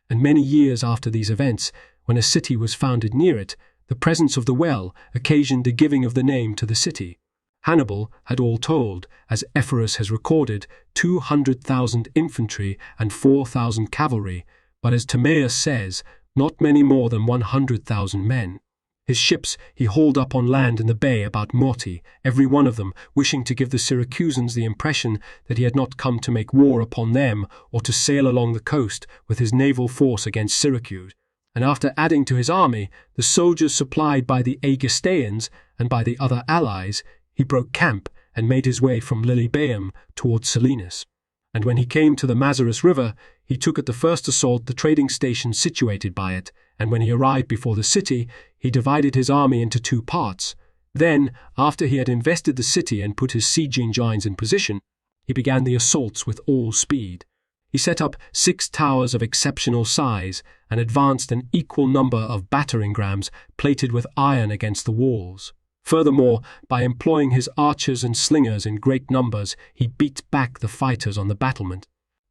and many years after these events, when a city was founded near it, the presence of the well occasioned the giving of the name to the city. Hannibal had all told, as Ephorus has recorded, 200,000 infantry and 4,000 cavalry, but as Timaeus says, not many more than 100,000 men. His ships he hauled up on land in the bay about Morti, every one of them wishing to give the Syracusans the impression that he had not come to make war upon them or to sail along the coast with his naval force against Syracuse. And after adding to his army the soldiers supplied by the Aegistaeans and by the other allies, he broke camp and made his way from Lilybaeum towards Selinus. And when he came to the Mazarus River, he took at the first assault the trading stations situated by it, and when he arrived before the city, he divided his army into 2 parts. Then, after he had invested the city and put his siege engines in position, he began the assaults with all speed. He set up 6 towers of exceptional size and advanced an equal number of battering rams plated with iron against the walls. Furthermore, by employing his archers and slingers in great numbers, he beat back the fighters on the battlement.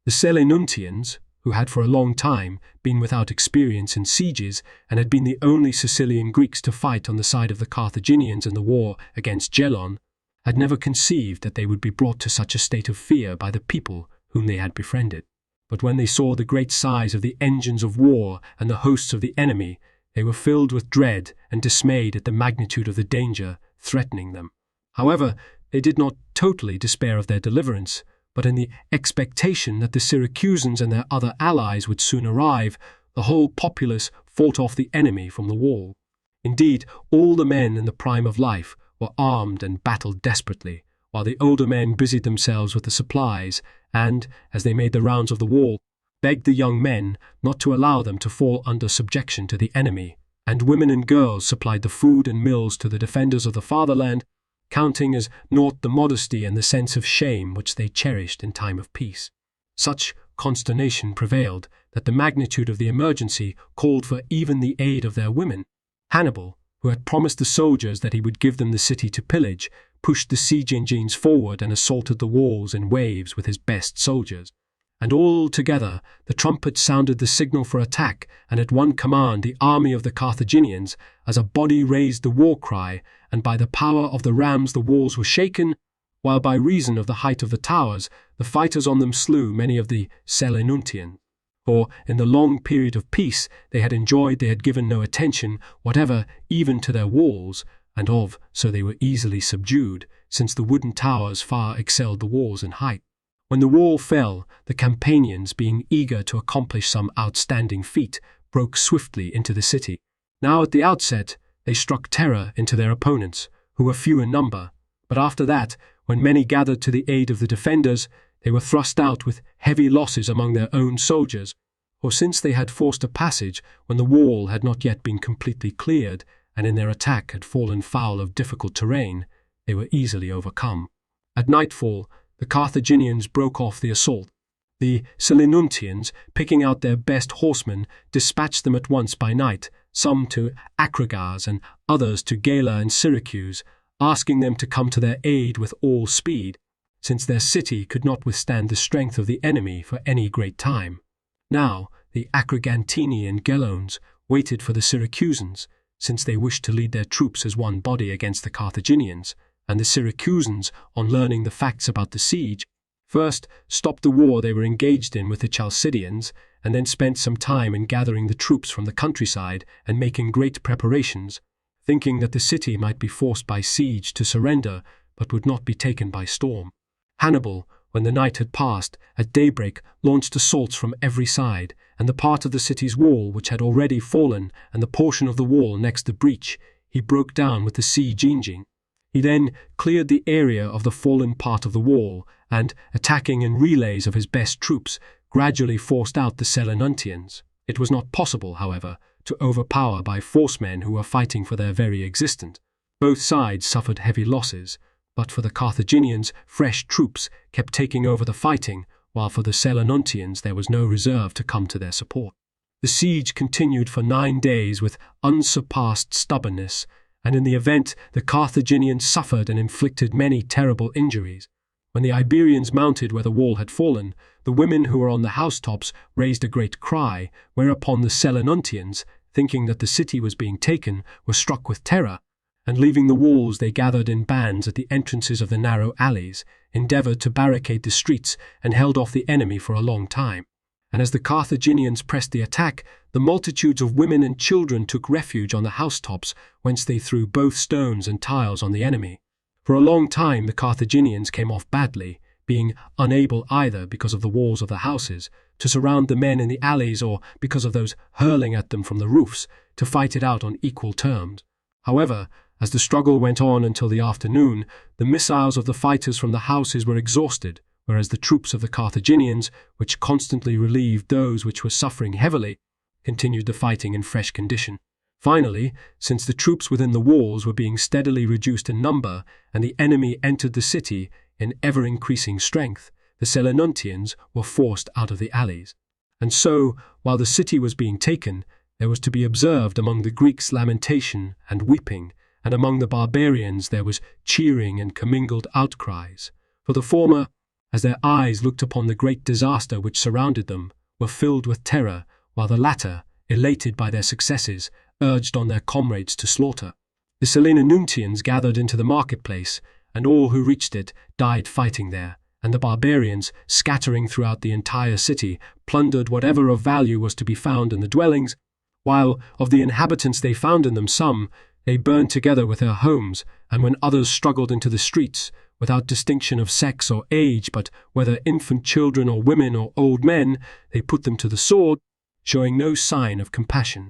The Selinuntians, who had for a long time been without experience in sieges and had been the only Sicilian Greeks to fight on the side of the Carthaginians in the war against Gelon, had never conceived that they would be brought to such a state of fear by the people whom they had befriended. But when they saw the great size of the engines of war and the hosts of the enemy, they were filled with dread and dismayed at the magnitude of the danger threatening them. However, they did not totally despair of their deliverance, but in the expectation that the Syracusans and their other allies would soon arrive, the whole populace fought off the enemy from the wall. Indeed, all the men in the prime of life were armed and battled desperately, while the older men busied themselves with the supplies and, as they made the rounds of the wall, begged the young men not to allow them to fall under subjection to the enemy, and women and girls supplied the food and mills to the defenders of the fatherland, counting as naught the modesty and the sense of shame which they cherished in time of peace. Such consternation prevailed that the magnitude of the emergency called for even the aid of their women. Hannibal, who had promised the soldiers that he would give them the city to pillage, pushed the siege engines forward and assaulted the walls in waves with his best soldiers. And all together the trumpet sounded the signal for attack, and at one command the army of the Carthaginians, as a body raised the war cry, and by the power of the rams the walls were shaken, while by reason of the height of the towers the fighters on them slew many of the Selinuntians. For in the long period of peace they had given no attention whatever even to their walls, and so they were easily subdued, since the wooden towers far excelled the walls in height. When the wall fell, the Campanians, being eager to accomplish some outstanding feat, broke swiftly into the city. Now at the outset, they struck terror into their opponents, who were few in number, but after that, when many gathered to the aid of the defenders, they were thrust out with heavy losses among their own soldiers, for since they had forced a passage when the wall had not yet been completely cleared, and in their attack had fallen foul of difficult terrain, they were easily overcome. At nightfall, the Carthaginians broke off the assault. The Selinuntians, picking out their best horsemen, dispatched them at once by night, some to Acragas and others to Gela and Syracuse, asking them to come to their aid with all speed, since their city could not withstand the strength of the enemy for any great time. Now the Acragantini and Gelones waited for the Syracusans, since they wished to lead their troops as one body against the Carthaginians, and the Syracusans, on learning the facts about the siege, first stopped the war they were engaged in with the Chalcidians, and then spent some time in gathering the troops from the countryside and making great preparations, thinking that the city might be forced by siege to surrender, but would not be taken by storm. Hannibal, when the night had passed, at daybreak launched assaults from every side, and the part of the city's wall which had already fallen, and the portion of the wall next the breach, he broke down with the siege engine. He then cleared the area of the fallen part of the wall, and, attacking in relays of his best troops, gradually forced out the Selinuntians. It was not possible, however, to overpower by force men who were fighting for their very existence. Both sides suffered heavy losses, but for the Carthaginians fresh troops kept taking over the fighting, while for the Selinuntians there was no reserve to come to their support. The siege continued for 9 days with unsurpassed stubbornness, and in the event the Carthaginians suffered and inflicted many terrible injuries. When the Iberians mounted where the wall had fallen, the women who were on the housetops raised a great cry, whereupon the Selinuntians, thinking that the city was being taken, were struck with terror, and leaving the walls they gathered in bands at the entrances of the narrow alleys, endeavored to barricade the streets and held off the enemy for a long time. And as the Carthaginians pressed the attack, the multitudes of women and children took refuge on the housetops, whence they threw both stones and tiles on the enemy. For a long time the Carthaginians came off badly, being unable either because of the walls of the houses to surround the men in the alleys or because of those hurling at them from the roofs to fight it out on equal terms. However, as the struggle went on until the afternoon, the missiles of the fighters from the houses were exhausted, whereas the troops of the Carthaginians, which constantly relieved those which were suffering heavily, continued the fighting in fresh condition. Finally, since the troops within the walls were being steadily reduced in number and the enemy entered the city in ever-increasing strength, the Selinuntians were forced out of the alleys. And so, while the city was being taken, there was to be observed among the Greeks lamentation and weeping, and among the barbarians there was cheering and commingled outcries. For the former, as their eyes looked upon the great disaster which surrounded them, were filled with terror, while the latter, elated by their successes, urged on their comrades to slaughter. The Selinuntians gathered into the marketplace, and all who reached it died fighting there, and the barbarians, scattering throughout the entire city, plundered whatever of value was to be found in the dwellings, while of the inhabitants they found in them some, they burned together with their homes, and when others struggled into the streets, without distinction of sex or age, but whether infant children or women or old men, they put them to the sword, showing no sign of compassion.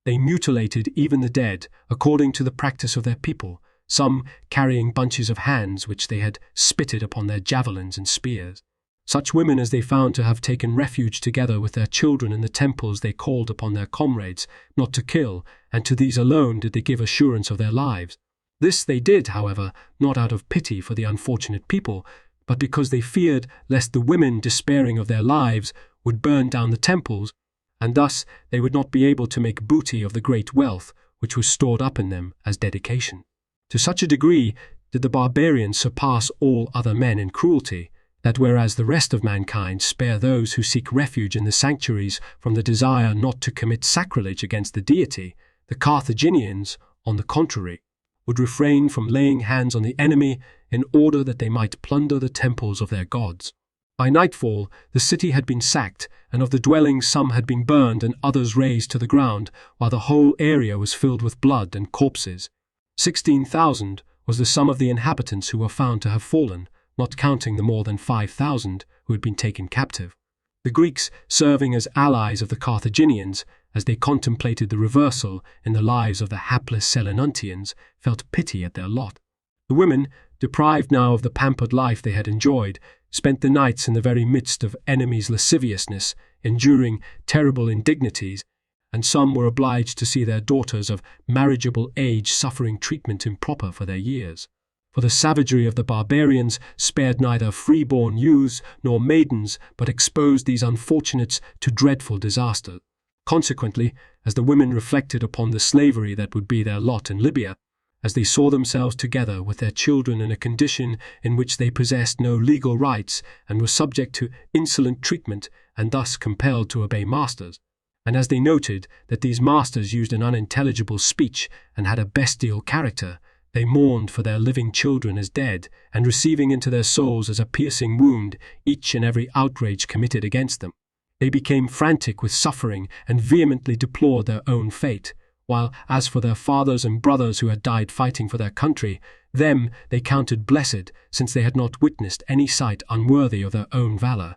They mutilated even the dead, according to the practice of their people, some carrying bunches of hands which they had spitted upon their javelins and spears. Such women as they found to have taken refuge together with their children in the temples they called upon their comrades not to kill, and to these alone did they give assurance of their lives. This they did, however, not out of pity for the unfortunate people, but because they feared lest the women, despairing of their lives, would burn down the temples, and thus they would not be able to make booty of the great wealth which was stored up in them as dedication. To such a degree did the barbarians surpass all other men in cruelty, that whereas the rest of mankind spare those who seek refuge in the sanctuaries from the desire not to commit sacrilege against the deity, the Carthaginians, on the contrary, would refrain from laying hands on the enemy in order that they might plunder the temples of their gods. By nightfall, the city had been sacked, and of the dwellings some had been burned and others razed to the ground, while the whole area was filled with blood and corpses. 16,000 was the sum of the inhabitants who were found to have fallen, not counting the more than 5,000 who had been taken captive. The Greeks, serving as allies of the Carthaginians, as they contemplated the reversal in the lives of the hapless Selinuntians, felt pity at their lot. The women, deprived now of the pampered life they had enjoyed, spent the nights in the very midst of enemies' lasciviousness, enduring terrible indignities, and some were obliged to see their daughters of marriageable age suffering treatment improper for their years. For the savagery of the barbarians spared neither free-born youths nor maidens, but exposed these unfortunates to dreadful disaster. Consequently, as the women reflected upon the slavery that would be their lot in Libya, as they saw themselves together with their children in a condition in which they possessed no legal rights and were subject to insolent treatment and thus compelled to obey masters, and as they noted that these masters used an unintelligible speech and had a bestial character, they mourned for their living children as dead, and receiving into their souls as a piercing wound each and every outrage committed against them. They became frantic with suffering and vehemently deplored their own fate, while, as for their fathers and brothers who had died fighting for their country, them they counted blessed, since they had not witnessed any sight unworthy of their own valor.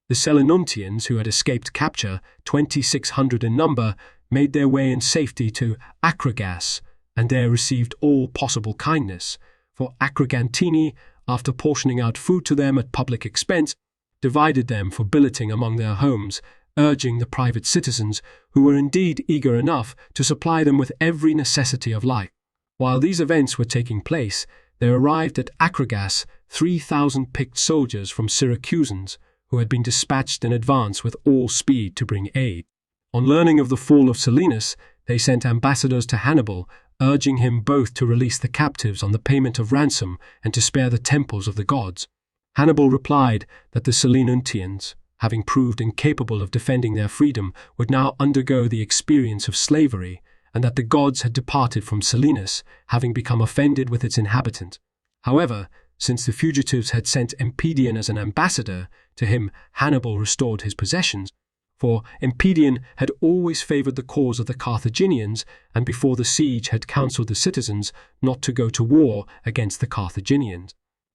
The Selinuntians, who had escaped capture, 2,600 in number, made their way in safety to Acragas, and there received all possible kindness, for Acragantini, after portioning out food to them at public expense, divided them for billeting among their homes, urging the private citizens, who were indeed eager enough, to supply them with every necessity of life. While these events were taking place, there arrived at Acragas 3,000 picked soldiers from Syracusans, who had been dispatched in advance with all speed to bring aid. On learning of the fall of Selinus, they sent ambassadors to Hannibal, urging him both to release the captives on the payment of ransom and to spare the temples of the gods. Hannibal replied that the Selinuntians, having proved incapable of defending their freedom, would now undergo the experience of slavery, and that the gods had departed from Selinus, having become offended with its inhabitant. However, since the fugitives had sent Empedion as an ambassador, to him Hannibal restored his possessions, for Empedion had always favoured the cause of the Carthaginians, and before the siege had counselled the citizens not to go to war against the Carthaginians.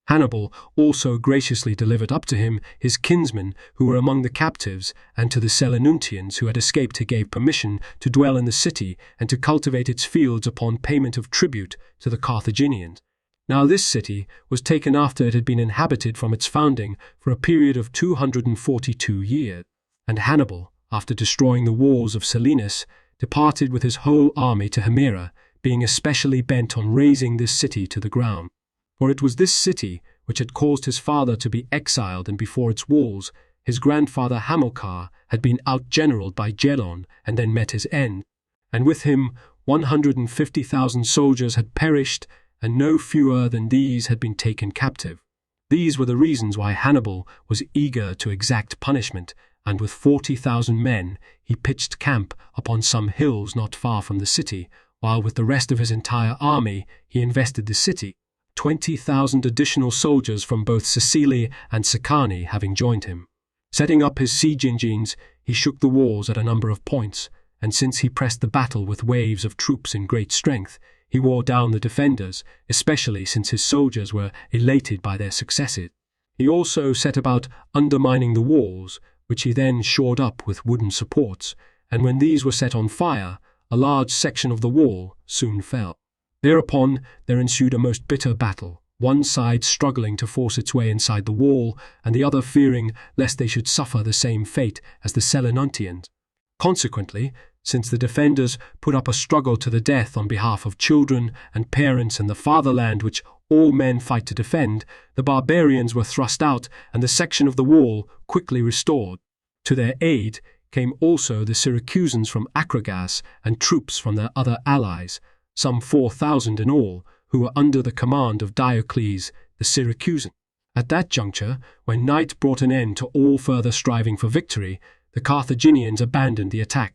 Hannibal also graciously delivered up to him his kinsmen who were among the captives, and to the Selinuntians who had escaped he gave permission to dwell in the city and to cultivate its fields upon payment of tribute to the Carthaginians. Now this city was taken after it had been inhabited from its founding for a period of 242 years, and Hannibal, after destroying the walls of Selinus, departed with his whole army to Himera, being especially bent on razing this city to the ground. For it was this city which had caused his father to be exiled, and before its walls his grandfather Hamilcar had been outgeneraled by Gelon and then met his end, and with him 150,000 soldiers had perished, and no fewer than these had been taken captive. These were the reasons why Hannibal was eager to exact punishment, and with 40,000 men he pitched camp upon some hills not far from the city, while with the rest of his entire army he invested the city, 20,000 additional soldiers from both Sicily and Sicani having joined him. Setting up his siege engines, he shook the walls at a number of points, and since he pressed the battle with waves of troops in great strength, he wore down the defenders, especially since his soldiers were elated by their successes. He also set about undermining the walls, which he then shored up with wooden supports, and when these were set on fire, a large section of the wall soon fell. Thereupon there ensued a most bitter battle, one side struggling to force its way inside the wall, and the other fearing lest they should suffer the same fate as the Selinuntians. Consequently, since the defenders put up a struggle to the death on behalf of children and parents and the fatherland which all men fight to defend, the barbarians were thrust out and the section of the wall quickly restored. To their aid came also the Syracusans from Acragas and troops from their other allies, some 4,000 in all, who were under the command of Diocles the Syracusan. At that juncture, when night brought an end to all further striving for victory, the Carthaginians abandoned the attack,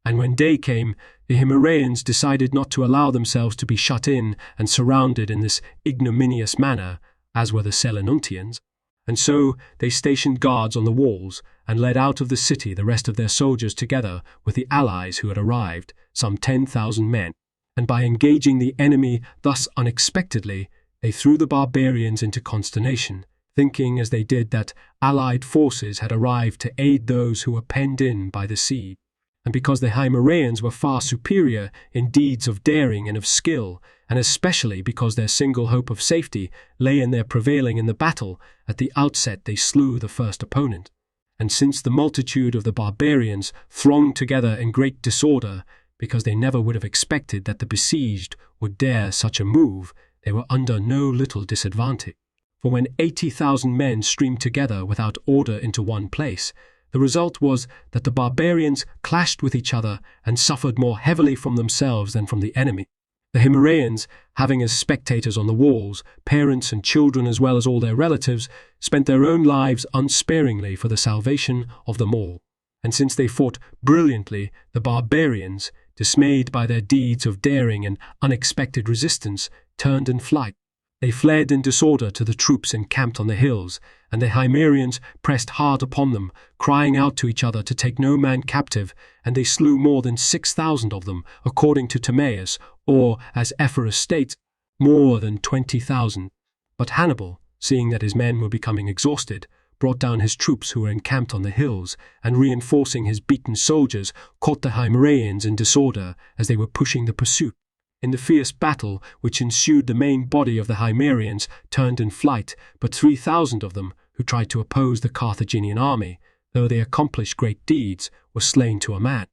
and when day came, the Himeraeans decided not to allow themselves to be shut in and surrounded in this ignominious manner, as were the Selinuntians, and so they stationed guards on the walls and led out of the city the rest of their soldiers together with the allies who had arrived, some 10,000 men. And by engaging the enemy thus unexpectedly, they threw the barbarians into consternation, thinking as they did that allied forces had arrived to aid those who were penned in by the siege. And because the Himeraeans were far superior in deeds of daring and of skill, and especially because their single hope of safety lay in their prevailing in the battle, at the outset they slew the first opponent. And since the multitude of the barbarians thronged together in great disorder, because they never would have expected that the besieged would dare such a move, they were under no little disadvantage. For when 80,000 men streamed together without order into one place, the result was that the barbarians clashed with each other and suffered more heavily from themselves than from the enemy. The Himeraeans, having as spectators on the walls parents and children as well as all their relatives, spent their own lives unsparingly for the salvation of them all. And since they fought brilliantly, the barbarians, dismayed by their deeds of daring and unexpected resistance, turned in flight. They fled in disorder to the troops encamped on the hills, and the Himeraeans pressed hard upon them, crying out to each other to take no man captive, and they slew more than 6,000 of them, according to Timaeus, or, as Ephorus states, more than 20,000. But Hannibal, seeing that his men were becoming exhausted, brought down his troops who were encamped on the hills, and reinforcing his beaten soldiers, caught the Himeraeans in disorder as they were pushing the pursuit. In the fierce battle which ensued, the main body of the Himeraeans turned in flight, but 3,000 of them, who tried to oppose the Carthaginian army, though they accomplished great deeds, were slain to a man.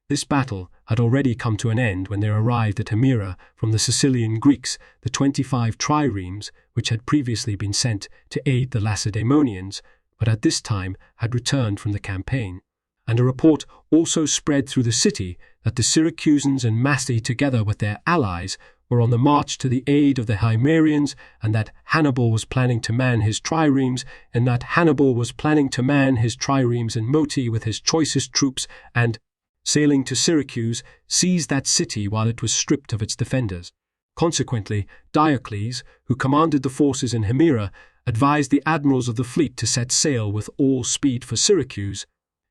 This battle had already come to an end when there arrived at Himera from the Sicilian Greeks the 25 triremes which had previously been sent to aid the Lacedaemonians, but at this time had returned from the campaign. And a report also spread through the city that the Syracusans and Massi, together with their allies, were on the march to the aid of the Himeraeans, and that Hannibal was planning to man his triremes, in Moti with his choicest troops, and sailing to Syracuse, seized that city while it was stripped of its defenders. Consequently, Diocles, who commanded the forces in Himera, advised the admirals of the fleet to set sail with all speed for Syracuse,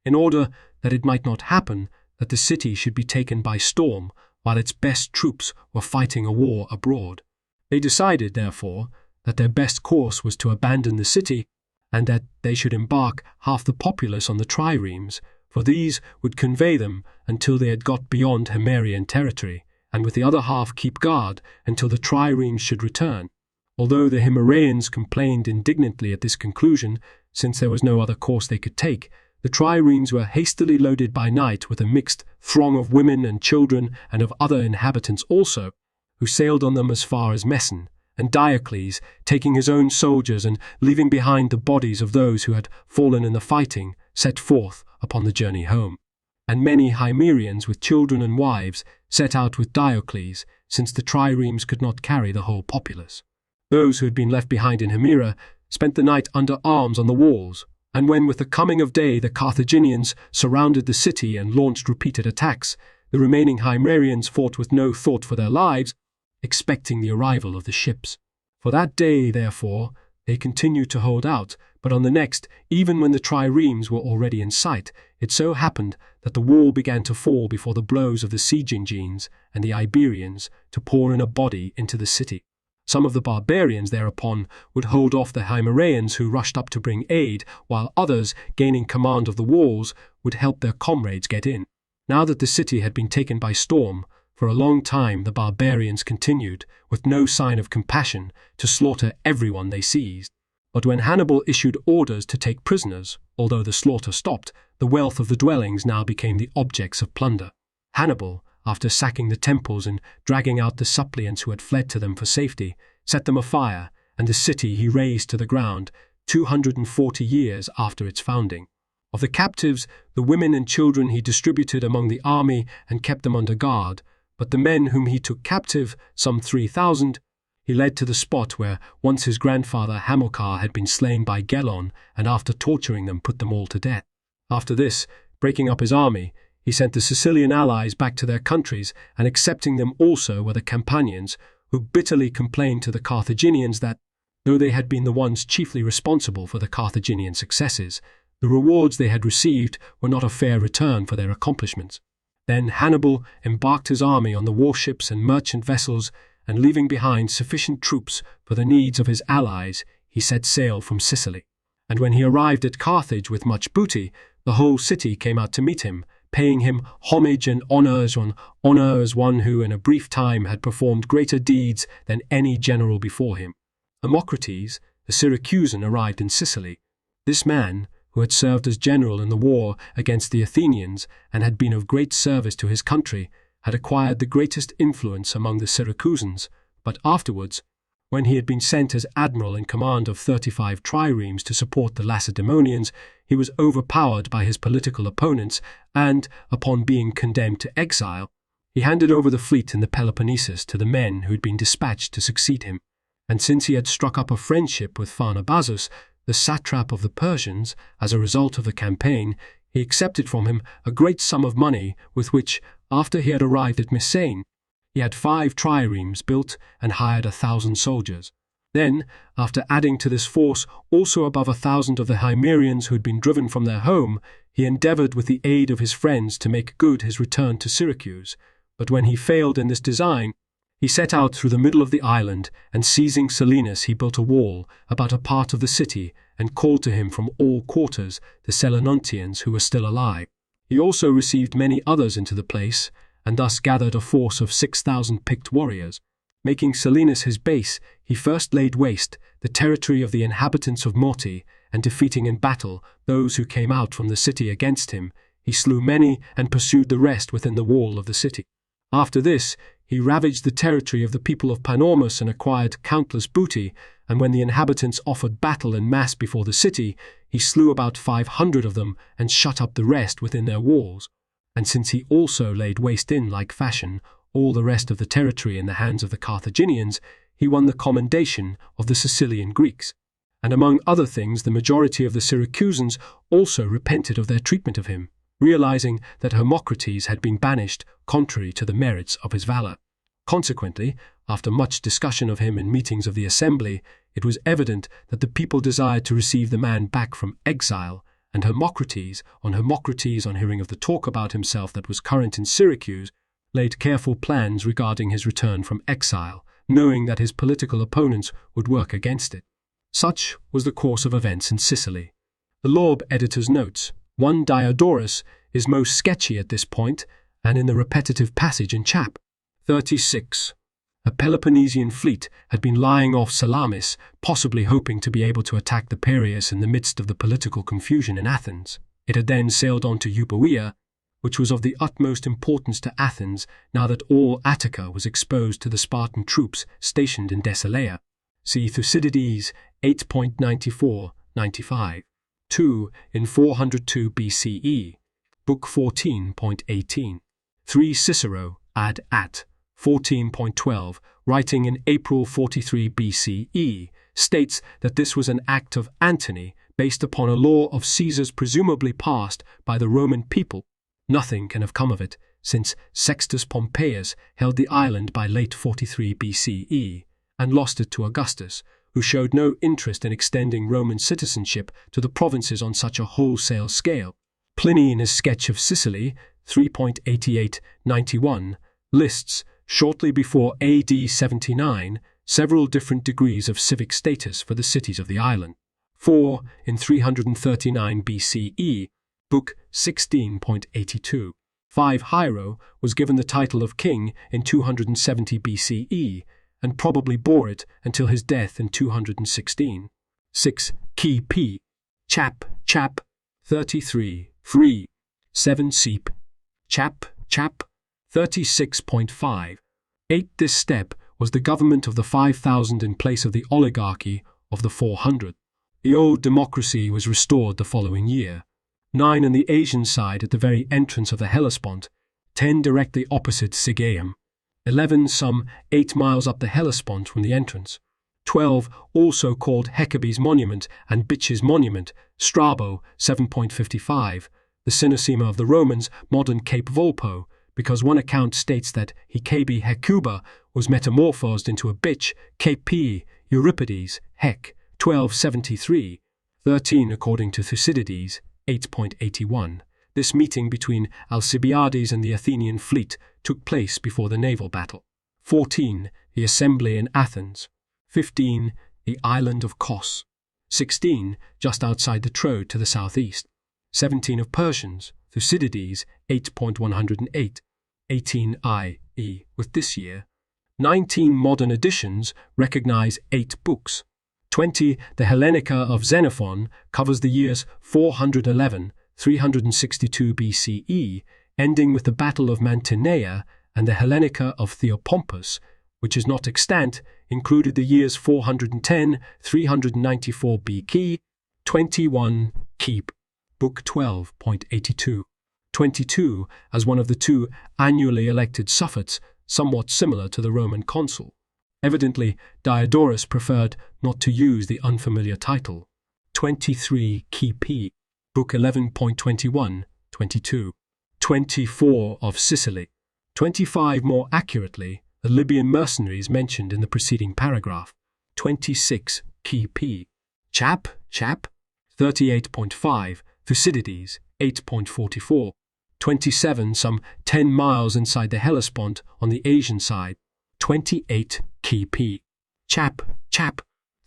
in order that it might not happen that the city should be taken by storm while its best troops were fighting a war abroad. They decided, therefore, that their best course was to abandon the city, and that they should embark half the populace on the triremes, for these would convey them until they had got beyond Himerian territory, and with the other half keep guard until the triremes should return. Although the Himeraeans complained indignantly at this conclusion, since there was no other course they could take, the triremes were hastily loaded by night with a mixed throng of women and children and of other inhabitants also, who sailed on them as far as Messene, and Diocles, taking his own soldiers and leaving behind the bodies of those who had fallen in the fighting, set forth upon the journey home. And many Himerians with children and wives set out with Diocles, since the triremes could not carry the whole populace. Those who had been left behind in Himera spent the night under arms on the walls, and when with the coming of day the Carthaginians surrounded the city and launched repeated attacks, the remaining Himerians fought with no thought for their lives, expecting the arrival of the ships. For that day, therefore, they continued to hold out, but on the next, even when the triremes were already in sight, it so happened that the wall began to fall before the blows of the Sicyngines and the Iberians to pour in a body into the city. Some of the barbarians thereupon would hold off the Himeraeans who rushed up to bring aid, while others, gaining command of the walls, would help their comrades get in. Now that the city had been taken by storm, for a long time the barbarians continued, with no sign of compassion, to slaughter everyone they seized. But when Hannibal issued orders to take prisoners, although the slaughter stopped, the wealth of the dwellings now became the objects of plunder. Hannibal, after sacking the temples and dragging out the suppliants who had fled to them for safety, set them afire, and the city he razed to the ground 240 years after its founding. Of the captives, the women and children he distributed among the army and kept them under guard, but the men whom he took captive, some 3,000, he led to the spot where once his grandfather Hamilcar had been slain by Gelon, and after torturing them put them all to death. After this, breaking up his army, he sent the Sicilian allies back to their countries, and accepting them also were the Campanians, who bitterly complained to the Carthaginians that, though they had been the ones chiefly responsible for the Carthaginian successes, the rewards they had received were not a fair return for their accomplishments. Then Hannibal embarked his army on the warships and merchant vessels, and leaving behind sufficient troops for the needs of his allies, he set sail from Sicily. And when he arrived at Carthage with much booty, the whole city came out to meet him, paying him homage and honors on honor as one who in a brief time had performed greater deeds than any general before him. Amocrates, the Syracusan, arrived in Sicily. This man, who had served as general in the war against the Athenians and had been of great service to his country, had acquired the greatest influence among the Syracusans, but afterwards, when he had been sent as admiral in command of 35 triremes to support the Lacedaemonians, he was overpowered by his political opponents and, upon being condemned to exile, he handed over the fleet in the Peloponnesus to the men who had been dispatched to succeed him. And since he had struck up a friendship with Pharnabazus, the satrap of the Persians, as a result of the campaign, he accepted from him a great sum of money with which, after he had arrived at Mycenae, he had 5 triremes built and hired 1,000 soldiers. Then, after adding to this force also above 1,000 of the Himerians who had been driven from their home, he endeavored with the aid of his friends to make good his return to Syracuse. But when he failed in this design, he set out through the middle of the island, and seizing Selinus he built a wall about a part of the city, and called to him from all quarters the Selinuntians who were still alive. He also received many others into the place, and thus gathered a force of 6,000 picked warriors. Making Selinus his base, he first laid waste the territory of the inhabitants of Morti, and defeating in battle those who came out from the city against him, he slew many and pursued the rest within the wall of the city. After this, he ravaged the territory of the people of Panormus and acquired countless booty, and when the inhabitants offered battle en masse before the city, he slew about 500 of them and shut up the rest within their walls. And since he also laid waste in like fashion all the rest of the territory in the hands of the Carthaginians, he won the commendation of the Sicilian Greeks. And among other things, the majority of the Syracusans also repented of their treatment of him, realizing that Hermocrates had been banished contrary to the merits of his valor. Consequently, after much discussion of him in meetings of the assembly, it was evident that the people desired to receive the man back from exile, and Hermocrates, on hearing of the talk about himself that was current in Syracuse, laid careful plans regarding his return from exile, knowing that his political opponents would work against it. Such was the course of events in Sicily. The Lorb editor's notes, 1 Diodorus, is most sketchy at this point, and in the repetitive passage in chap. 36. A Peloponnesian fleet had been lying off Salamis, possibly hoping to be able to attack the Piraeus in the midst of the political confusion in Athens. It had then sailed on to Euboea, which was of the utmost importance to Athens now that all Attica was exposed to the Spartan troops stationed in Deceleia. See Thucydides 8.94-95. 2. In 402 BCE. Book 14.18. 3. Cicero, ad at. 14.12, writing in April 43 BCE, states that this was an act of Antony based upon a law of Caesar's presumably passed by the Roman people. Nothing can have come of it, since Sextus Pompeius held the island by late 43 BCE and lost it to Augustus, who showed no interest in extending Roman citizenship to the provinces on such a wholesale scale. Pliny, in his sketch of Sicily, 3.88-91, lists, shortly before AD 79, several different degrees of civic status for the cities of the island. 4. In 339 BCE, Book 16.82. 5. Hiero was given the title of king in 270 BCE, and probably bore it until his death in 216. 6. Key P. Chap. 33. 3. 7. Seep. Chap. 36.5. 8. This step was the government of the 5,000 in place of the oligarchy of the 400. The old democracy was restored the following year. 9. On the Asian side at the very entrance of the Hellespont. 10. Directly opposite Sigeum. 11. Some 8 miles up the Hellespont from the entrance. 12. Also called Hecabe's Monument and Bitch's Monument, Strabo 7.55, the Cinecima of the Romans, modern Cape Volpo, because one account states that Hecabe Hecuba was metamorphosed into a bitch, Cape P, Euripides, Hec, 1273. 13. According to Thucydides, 8.81. This meeting between Alcibiades and the Athenian fleet took place before the naval battle. 14. The assembly in Athens. 15. The island of Kos. 16. Just outside the Troad to the southeast. 17. Of Persians. Thucydides 8.108. 18 i.e. with this year. 19. Modern editions recognize 8 books. 20. The Hellenica of Xenophon covers the years 411, 362 BCE, ending with the Battle of Mantinea, and the Hellenica of Theopompus, which is not extant, included the years 410, 394 BC. 21. Keep. Book 12.82. 22. As one of the 2 annually elected suffets, somewhat similar to the Roman consul. Evidently, Diodorus preferred not to use the unfamiliar title. 23. Key P. Book 11.21, 22. 24. Of Sicily. 25. More accurately, the Libyan mercenaries mentioned in the preceding paragraph. 26. Key P. Chap. 38.5. Thucydides 8.44. 27. Some 10 miles inside the Hellespont on the Asian side. 28. Key P. Chap.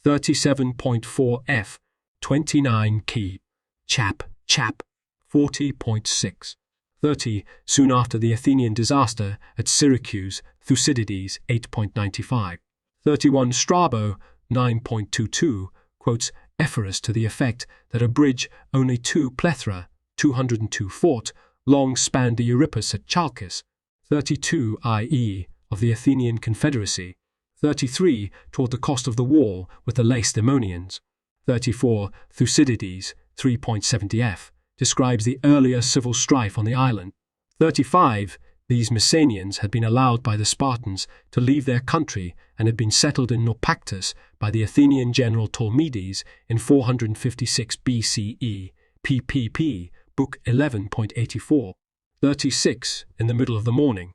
37.4 F. 29. Key. Chap. 40.6. 30. Soon after the Athenian disaster at Syracuse, Thucydides 8.95. 31. Strabo 9.22 quotes Ephorus to the effect that a bridge only 2 plethra, 202 foot, long spanned the Euripus at Chalcis. 32. i.e. of the Athenian Confederacy. 33. Toward the cost of the wall with the Lacedaemonians. 34. Thucydides 3.70 f. describes the earlier civil strife on the island. 35. These Messenians had been allowed by the Spartans to leave their country and had been settled in Naupactus by the Athenian general Ptolemies in 456 BCE, pp. Book 11.84. 36, in the middle of the morning.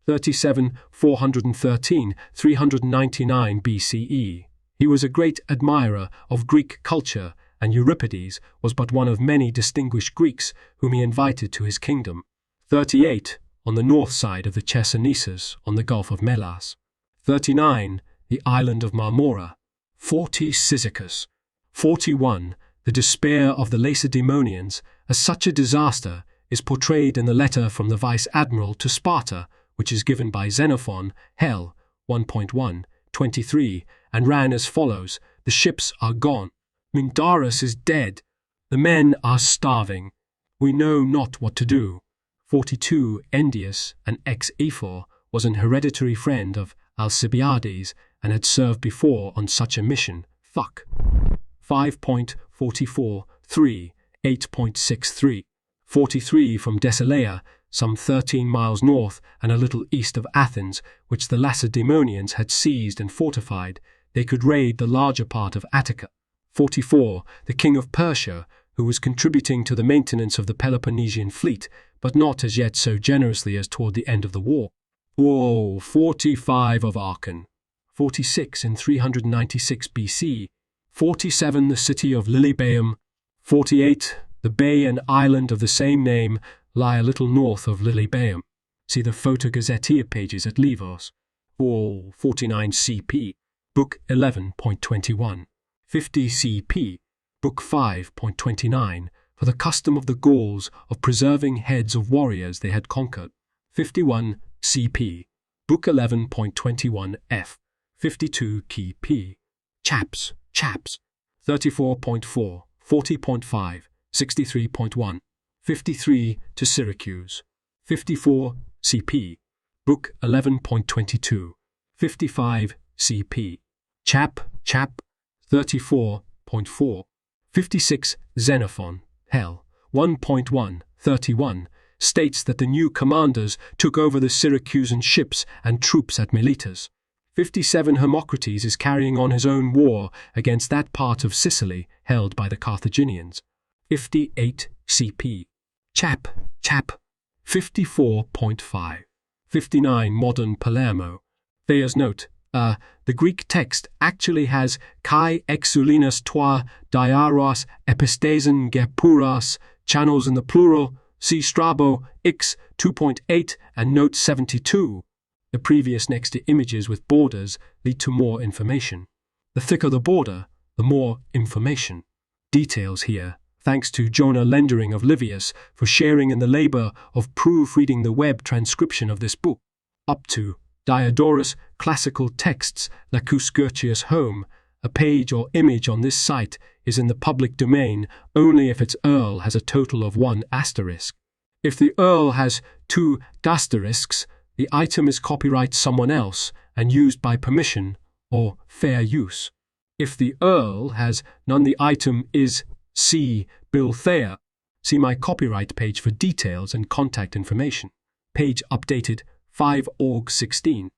37, 413, 399 BCE. He was a great admirer of Greek culture, and Euripides was but one of many distinguished Greeks whom he invited to his kingdom. 38, on the north side of the Chersonnesus, on the Gulf of Melas. 39, the island of Marmora. 40, Cyzicus. 41, the despair of the Lacedaemonians, as such a disaster, is portrayed in the letter from the vice-admiral to Sparta, which is given by Xenophon, Hell, 1.1, 23, and ran as follows: the ships are gone. Mindarus is dead. The men are starving. We know not what to do. 42, Endius, an ex-ephor, was an hereditary friend of Alcibiades and had served before on such a mission. Fuck. 5.44, 3, 8.63. 43, from Decelea, some 13 miles north and a little east of Athens, which the Lacedaemonians had seized and fortified. They could raid the larger part of Attica. 44, the king of Persia, who was contributing to the maintenance of the Peloponnesian fleet, but not as yet so generously as toward the end of the war. 45, of Aachen. 46, in 396 BC. 47, the city of Lilybaeum. 48, the bay and island of the same name lie a little north of Lilybaeum. See the Photogazettea pages at Levos. 49 CP, Book 11.21. 50 CP, Book 5.29, for the custom of the Gauls of preserving heads of warriors they had conquered. 51 CP, Book 11.21 F. 52 key P. Chaps. 34.4, 40.5, 63.1. 53 to Syracuse. 54 CP, Book 11.22. 55 CP. Chap. 34.4. 56 Xenophon, Hell, 1.1, 31, states that the new commanders took over the Syracusan ships and troops at Miletus. 57 Hermocrates is carrying on his own war against that part of Sicily held by the Carthaginians. 58 CP. Chap. 54.5. 59 Modern Palermo. Thayer's note. The Greek text actually has kai exulinas toi diaros epistasen gepuras, channels in the plural, see Strabo, X 2.8 and note 72. The previous next to images with borders lead to more information. The thicker the border, the more information. Details here, thanks to Jonah Lendering of Livius for sharing in the labor of proofreading the web transcription of this book. Up to Diodorus Classical Texts Lacus Gurtius Home. A page or image on this site is in the public domain only if its URL has a total of 1 asterisk. If the URL has 2 asterisks, the item is copyright someone else and used by permission or fair use. If the URL has none, the item is C. Bill Thayer. See my copyright page for details and contact information. Page updated 5 Aug 16.